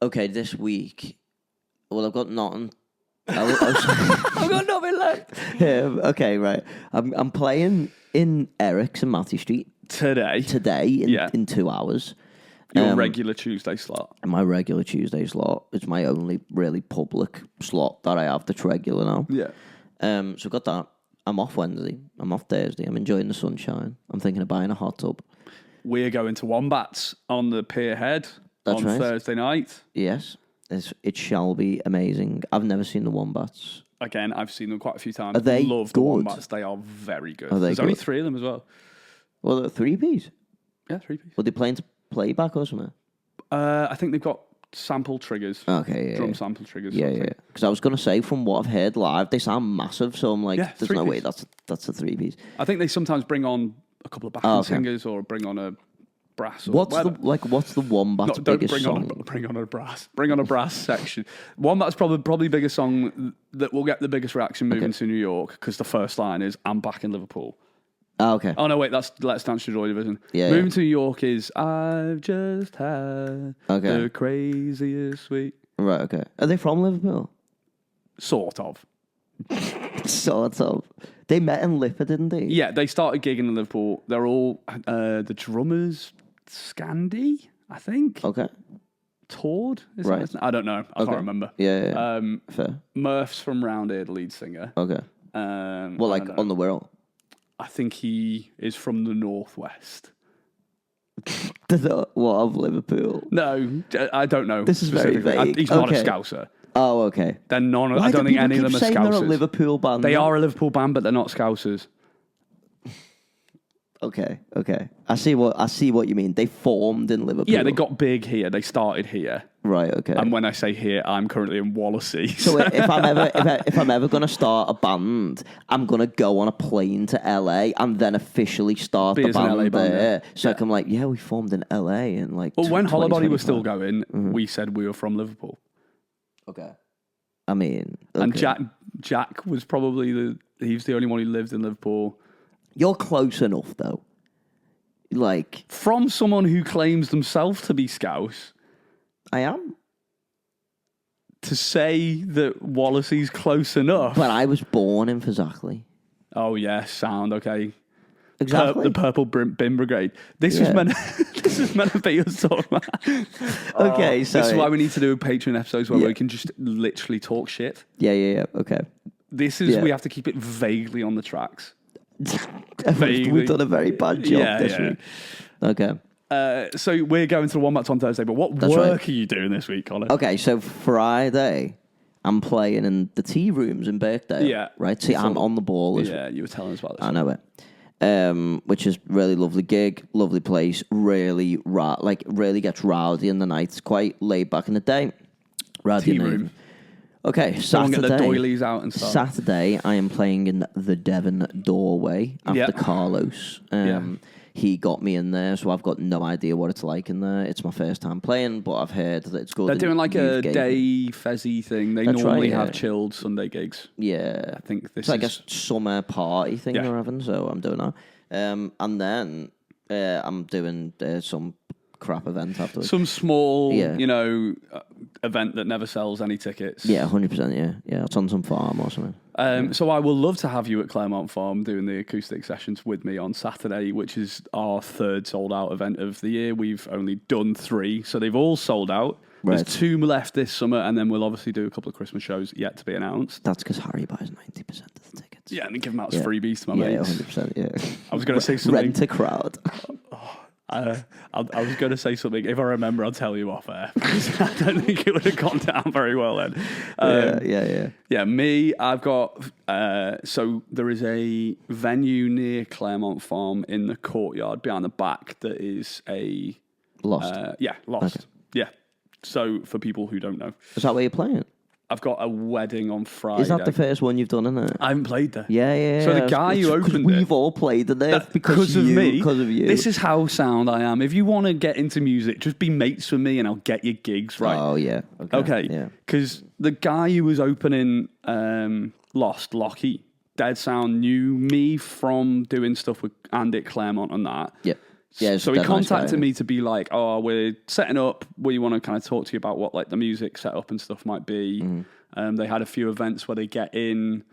[SPEAKER 2] Okay, this week, well, I've got nothing. I've got nothing left. Okay, right. I'm playing in Eric's and Matthew Street
[SPEAKER 1] today
[SPEAKER 2] in 2 hours.
[SPEAKER 1] Your regular Tuesday slot.
[SPEAKER 2] My regular Tuesday slot. It's my only really public slot that I have that's regular now.
[SPEAKER 1] Yeah.
[SPEAKER 2] So I've got that. I'm off Wednesday. I'm off Thursday. I'm enjoying the sunshine. I'm thinking of buying a hot tub.
[SPEAKER 1] We're going to Wombats on the pier head on Thursday night.
[SPEAKER 2] Yes. It shall be amazing. I've never seen the Wombats.
[SPEAKER 1] Again, I've seen them quite a few times.
[SPEAKER 2] Are they
[SPEAKER 1] Love
[SPEAKER 2] good?
[SPEAKER 1] The Wombats. They are very good.
[SPEAKER 2] There's
[SPEAKER 1] only 3 of them as well.
[SPEAKER 2] Well, they're 3-piece.
[SPEAKER 1] Yeah, 3-piece.
[SPEAKER 2] Were they playing to playback or something?
[SPEAKER 1] I think they've got sample triggers.
[SPEAKER 2] Okay, yeah.
[SPEAKER 1] Drum sample triggers.
[SPEAKER 2] Yeah, yeah. Because I was going to say, from what I've heard live, they sound massive. So I'm like, there's no way that's a 3-piece.
[SPEAKER 1] I think they sometimes bring on a couple of backing singers or bring on a brass. Or
[SPEAKER 2] what's the Wombat's biggest song?
[SPEAKER 1] Bring on a brass section. Wombat's probably biggest song that will get the biggest reaction moving to New York, because the first line is "I'm back in Liverpool."
[SPEAKER 2] Oh, okay.
[SPEAKER 1] Oh no, wait, that's Let's Dance to Joy Division.
[SPEAKER 2] Yeah,
[SPEAKER 1] moving to New York is "I've just had the craziest week."
[SPEAKER 2] Right. Okay. Are they from Liverpool?
[SPEAKER 1] Sort of.
[SPEAKER 2] Sort of. They met in Lipa, didn't they?
[SPEAKER 1] Yeah, they started gigging in Liverpool. They're all the drummers. Scandi, I think.
[SPEAKER 2] Okay.
[SPEAKER 1] Tord? Is
[SPEAKER 2] right.
[SPEAKER 1] I don't know. I can't remember.
[SPEAKER 2] Yeah. Fair.
[SPEAKER 1] Murph's from round here, the lead singer.
[SPEAKER 2] Okay. Well, like on the Wirral.
[SPEAKER 1] I think he is from the northwest.
[SPEAKER 2] What, of Liverpool?
[SPEAKER 1] No, I don't know.
[SPEAKER 2] This is very vague.
[SPEAKER 1] He's not a Scouser.
[SPEAKER 2] Oh, okay.
[SPEAKER 1] They're none. I don't think any of them are Scousers.
[SPEAKER 2] They're a Liverpool band.
[SPEAKER 1] They are a Liverpool band, but they're not Scousers.
[SPEAKER 2] Okay. I see what you mean. They formed in Liverpool.
[SPEAKER 1] Yeah, they got big here. They started here.
[SPEAKER 2] Right. Okay.
[SPEAKER 1] And when I say here, I'm currently in Wallasey.
[SPEAKER 2] So if I'm ever gonna start a band, I'm gonna go on a plane to LA and then officially start the band there. So I can we formed in LA and like.
[SPEAKER 1] Well, when Holabody was still going, we said we were from Liverpool.
[SPEAKER 2] Okay. I mean,
[SPEAKER 1] and Jack was probably he's the only one who lived in Liverpool.
[SPEAKER 2] You're close enough, though. Like...
[SPEAKER 1] From someone who claims themselves to be Scouse.
[SPEAKER 2] I am.
[SPEAKER 1] To say that Wallasey's close enough.
[SPEAKER 2] But I was born in Fazackley.
[SPEAKER 1] Oh, yeah, sound, okay.
[SPEAKER 2] Exactly.
[SPEAKER 1] The Purple Bin Brigade. This is meant to be us talking about.
[SPEAKER 2] Okay, so...
[SPEAKER 1] This is why we need to do Patreon episodes where we can just literally talk shit.
[SPEAKER 2] Yeah, okay.
[SPEAKER 1] This is... We have to keep it vaguely on the tracks.
[SPEAKER 2] We've done a very bad job this week. Okay.
[SPEAKER 1] So we're going to the Wombats on Thursday, but what work are you doing this week, Colin?
[SPEAKER 2] Okay, so Friday, I'm playing in the tea rooms in Birkdale.
[SPEAKER 1] Yeah.
[SPEAKER 2] Right? See, I'm on the ball.
[SPEAKER 1] Yeah, you were telling us about this.
[SPEAKER 2] I know it. Which is really lovely gig, lovely place, really gets rowdy in the night. It's quite laid back in the day. Rowdy
[SPEAKER 1] tea room.
[SPEAKER 2] Okay,
[SPEAKER 1] Someone
[SPEAKER 2] Saturday.
[SPEAKER 1] Get the doilies out and stuff.
[SPEAKER 2] Saturday, I am playing in the Devon Doorway after Carlos. He got me in there, so I've got no idea what it's like in there. It's my first time playing, but I've heard that it's good.
[SPEAKER 1] They're doing like a day fezzy thing. They normally have chilled Sunday gigs.
[SPEAKER 2] Yeah.
[SPEAKER 1] I think this
[SPEAKER 2] is like a summer party thing they're having, so I'm doing that. And then I'm doing some crap event afterwards.
[SPEAKER 1] Some small, event that never sells any tickets.
[SPEAKER 2] Yeah, 100%, yeah. It's on some farm or something.
[SPEAKER 1] So I will love to have you at Claremont Farm doing the acoustic sessions with me on Saturday, which is our third sold-out event of the year. We've only done 3, so they've all sold out. Right. There's 2 left this summer, and then we'll obviously do a couple of Christmas shows yet to be announced.
[SPEAKER 2] That's because Harry buys 90% of the tickets.
[SPEAKER 1] Yeah, and then give them out as freebies to my mates.
[SPEAKER 2] Yeah, 100%, yeah.
[SPEAKER 1] I was going to say something.
[SPEAKER 2] Rent a crowd.
[SPEAKER 1] I was going to say something. If I remember, I'll tell you off air. Because I don't think it would have gone down very well then. Yeah, me, I've got... so there is a venue near Claremont Farm in the courtyard behind the back that is a...
[SPEAKER 2] Lost.
[SPEAKER 1] Lost.
[SPEAKER 2] Okay.
[SPEAKER 1] Yeah. So for people who don't know.
[SPEAKER 2] Is that where you're playing?
[SPEAKER 1] I've got a wedding on Friday.
[SPEAKER 2] Is that the first one you've done, isn't it?
[SPEAKER 1] I haven't played there.
[SPEAKER 2] Yeah.
[SPEAKER 1] So the guy who opened it...
[SPEAKER 2] We've all played there because of me. Because of you.
[SPEAKER 1] This is how sound I am. If you want to get into music, just be mates with me and I'll get you gigs, right?
[SPEAKER 2] Oh, yeah.
[SPEAKER 1] Okay. Because the guy who was opening Lost, Lockie, Dead Sound, knew me from doing stuff with Andy at Claremont and that.
[SPEAKER 2] Yeah. Yeah,
[SPEAKER 1] so he contacted me to be like, oh, we're setting up. We want to kind of talk to you about what like the music setup and stuff might be. Mm-hmm. They had a few events where they get in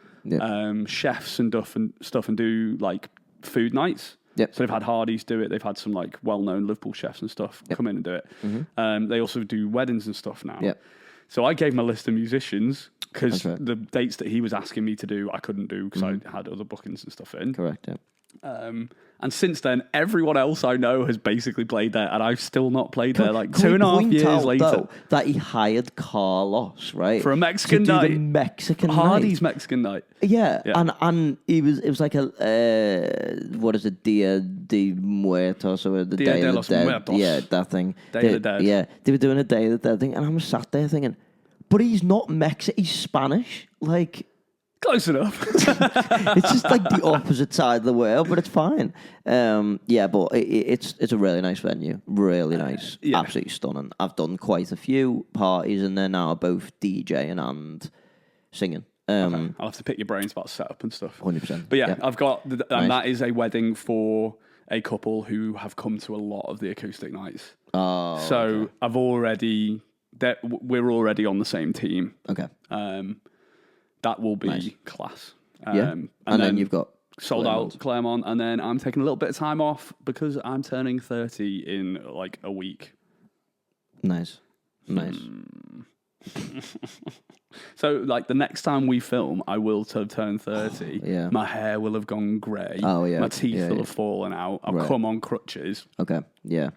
[SPEAKER 1] chefs and stuff and do like food nights.
[SPEAKER 2] Yep.
[SPEAKER 1] So they've had Hardy's do it. They've had some like well-known Liverpool chefs and stuff come in and do it. Mm-hmm. They also do weddings and stuff now.
[SPEAKER 2] Yep.
[SPEAKER 1] So I gave him a list of musicians because the dates that he was asking me to do, I couldn't do because I had other bookings and stuff in.
[SPEAKER 2] Correct, yeah.
[SPEAKER 1] And since then, everyone else I know has basically played there, and I've still not played there. Like
[SPEAKER 2] Can
[SPEAKER 1] 2.5
[SPEAKER 2] we point
[SPEAKER 1] years
[SPEAKER 2] out,
[SPEAKER 1] later,
[SPEAKER 2] though, that he hired Carlos, right,
[SPEAKER 1] for a Mexican
[SPEAKER 2] to do
[SPEAKER 1] night,
[SPEAKER 2] the Mexican
[SPEAKER 1] Hardy's
[SPEAKER 2] night.
[SPEAKER 1] Mexican night.
[SPEAKER 2] Yeah, and it was like a what is it, Dia de Muertos, or the
[SPEAKER 1] Dia
[SPEAKER 2] Day
[SPEAKER 1] de
[SPEAKER 2] of
[SPEAKER 1] los
[SPEAKER 2] the Dead?
[SPEAKER 1] Muertos.
[SPEAKER 2] Yeah, that thing.
[SPEAKER 1] Day of the Dead.
[SPEAKER 2] Yeah, they were doing a Day of the Dead thing, and I was sat there thinking, but he's not Mexican, he's Spanish, like.
[SPEAKER 1] Close enough.
[SPEAKER 2] It's just like the opposite side of the world, but it's fine. Yeah, but it's a really nice venue, really nice, absolutely stunning. I've done quite a few parties, and they're now both DJing and singing.
[SPEAKER 1] Okay. I'll have to pick your brains about setup and stuff.
[SPEAKER 2] 100%.
[SPEAKER 1] But yeah, I've got, and
[SPEAKER 2] Nice.
[SPEAKER 1] that is a wedding for a couple who have come to a lot of the acoustic nights.
[SPEAKER 2] Oh,
[SPEAKER 1] So
[SPEAKER 2] okay.
[SPEAKER 1] we're already on the same team.
[SPEAKER 2] Okay.
[SPEAKER 1] That will be
[SPEAKER 2] Nice.
[SPEAKER 1] class.
[SPEAKER 2] Yeah. And then you've got
[SPEAKER 1] sold
[SPEAKER 2] Claremont.
[SPEAKER 1] out Claremont, and then I'm taking a little bit of time off because I'm turning 30 in like a week.
[SPEAKER 2] Nice.
[SPEAKER 1] So, like, the next time we film, I will turn 30.
[SPEAKER 2] Yeah.
[SPEAKER 1] My hair will have gone grey.
[SPEAKER 2] Oh, yeah.
[SPEAKER 1] My teeth
[SPEAKER 2] Yeah,
[SPEAKER 1] will
[SPEAKER 2] yeah.
[SPEAKER 1] have fallen out. I'll
[SPEAKER 2] Right.
[SPEAKER 1] come on crutches.
[SPEAKER 2] Okay. Yeah.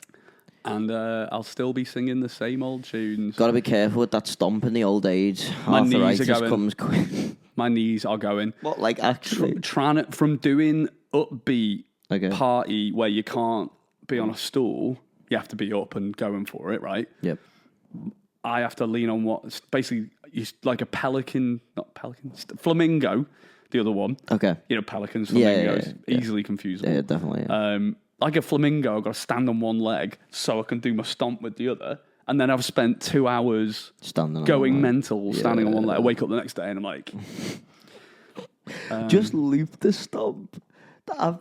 [SPEAKER 1] And I'll still be singing the same old tunes.
[SPEAKER 2] Got to be careful with that stomp in the old age.
[SPEAKER 1] My knees are
[SPEAKER 2] Arthritis
[SPEAKER 1] going.
[SPEAKER 2] comes quick.
[SPEAKER 1] My knees are going.
[SPEAKER 2] What, like actually?
[SPEAKER 1] Trying it from doing upbeat
[SPEAKER 2] Okay.
[SPEAKER 1] party where you can't be on a stool, you have to be up and going for it, right?
[SPEAKER 2] Yep.
[SPEAKER 1] I have to lean on what's basically like a flamingo, the other one.
[SPEAKER 2] Okay.
[SPEAKER 1] You know, pelicans,
[SPEAKER 2] Yeah,
[SPEAKER 1] flamingos,
[SPEAKER 2] yeah.
[SPEAKER 1] easily confusable.
[SPEAKER 2] Yeah, definitely. Yeah.
[SPEAKER 1] Like a flamingo, I've got to stand on one leg so I can do my stomp with the other. And then I've spent 2 hours
[SPEAKER 2] Standing on
[SPEAKER 1] going
[SPEAKER 2] one leg.
[SPEAKER 1] mental, standing on one leg. I wake up the next day and I'm like...
[SPEAKER 2] Just loop the stomp.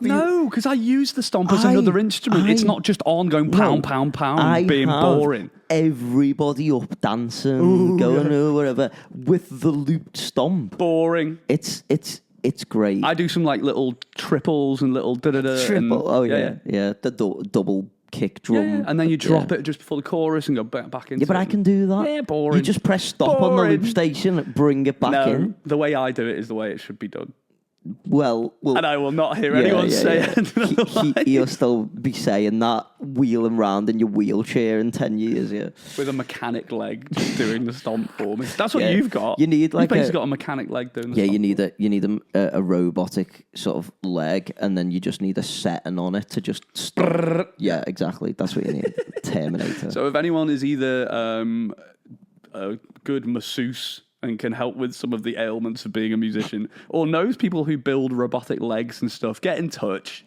[SPEAKER 1] No, because I use the stomp as another instrument. It's not just on going pound, being boring.
[SPEAKER 2] Everybody up dancing, going or whatever with the looped stomp.
[SPEAKER 1] Boring.
[SPEAKER 2] It's great.
[SPEAKER 1] I do some like little triples and little da-da-da.
[SPEAKER 2] Triple.
[SPEAKER 1] And,
[SPEAKER 2] yeah. The double kick drum.
[SPEAKER 1] Yeah, and then you drop it just before the chorus and go back into
[SPEAKER 2] Yeah, but
[SPEAKER 1] it.
[SPEAKER 2] I can do that.
[SPEAKER 1] Yeah, boring.
[SPEAKER 2] You just press stop on the loop station, bring it back in.
[SPEAKER 1] The way I do it is the way it should be done.
[SPEAKER 2] Well,
[SPEAKER 1] And I will not hear anyone say it.
[SPEAKER 2] You'll still be saying that wheeling round in your wheelchair in 10 years, yeah.
[SPEAKER 1] With a mechanic leg just doing the stomp for me. That's what
[SPEAKER 2] Yeah.
[SPEAKER 1] you've got.
[SPEAKER 2] You need like
[SPEAKER 1] You've basically got a mechanic leg doing the
[SPEAKER 2] Yeah,
[SPEAKER 1] stomp.
[SPEAKER 2] you need a robotic sort of leg, and then you just need a setting on it to just stop. Yeah, exactly. That's what you need. Terminator.
[SPEAKER 1] So if anyone is either a good masseuse and can help with some of the ailments of being a musician, or knows people who build robotic legs and stuff, get in touch.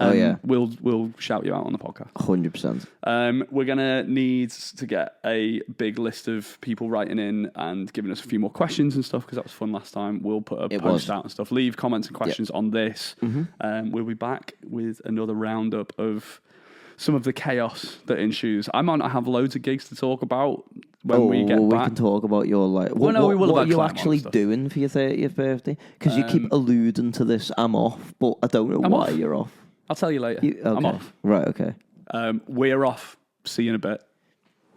[SPEAKER 1] We'll shout you out on the podcast.
[SPEAKER 2] 100%.
[SPEAKER 1] We're gonna need to get a big list of people writing in and giving us a few more questions and stuff because that was fun last time. We'll put a post out and stuff. Leave comments and questions on this. We'll be back with another roundup of some of the chaos that ensues. I might not have loads of gigs to talk about when we get back.
[SPEAKER 2] We can talk about your like.
[SPEAKER 1] we will
[SPEAKER 2] what
[SPEAKER 1] about
[SPEAKER 2] are you
[SPEAKER 1] Claremont
[SPEAKER 2] actually
[SPEAKER 1] stuff.
[SPEAKER 2] doing for your 30th birthday? Because you keep alluding to this. I'm off, but I don't know why
[SPEAKER 1] off.
[SPEAKER 2] you're off.
[SPEAKER 1] I'll tell you later.
[SPEAKER 2] Okay.
[SPEAKER 1] I'm off.
[SPEAKER 2] Right. Okay.
[SPEAKER 1] We're off. See you in a bit.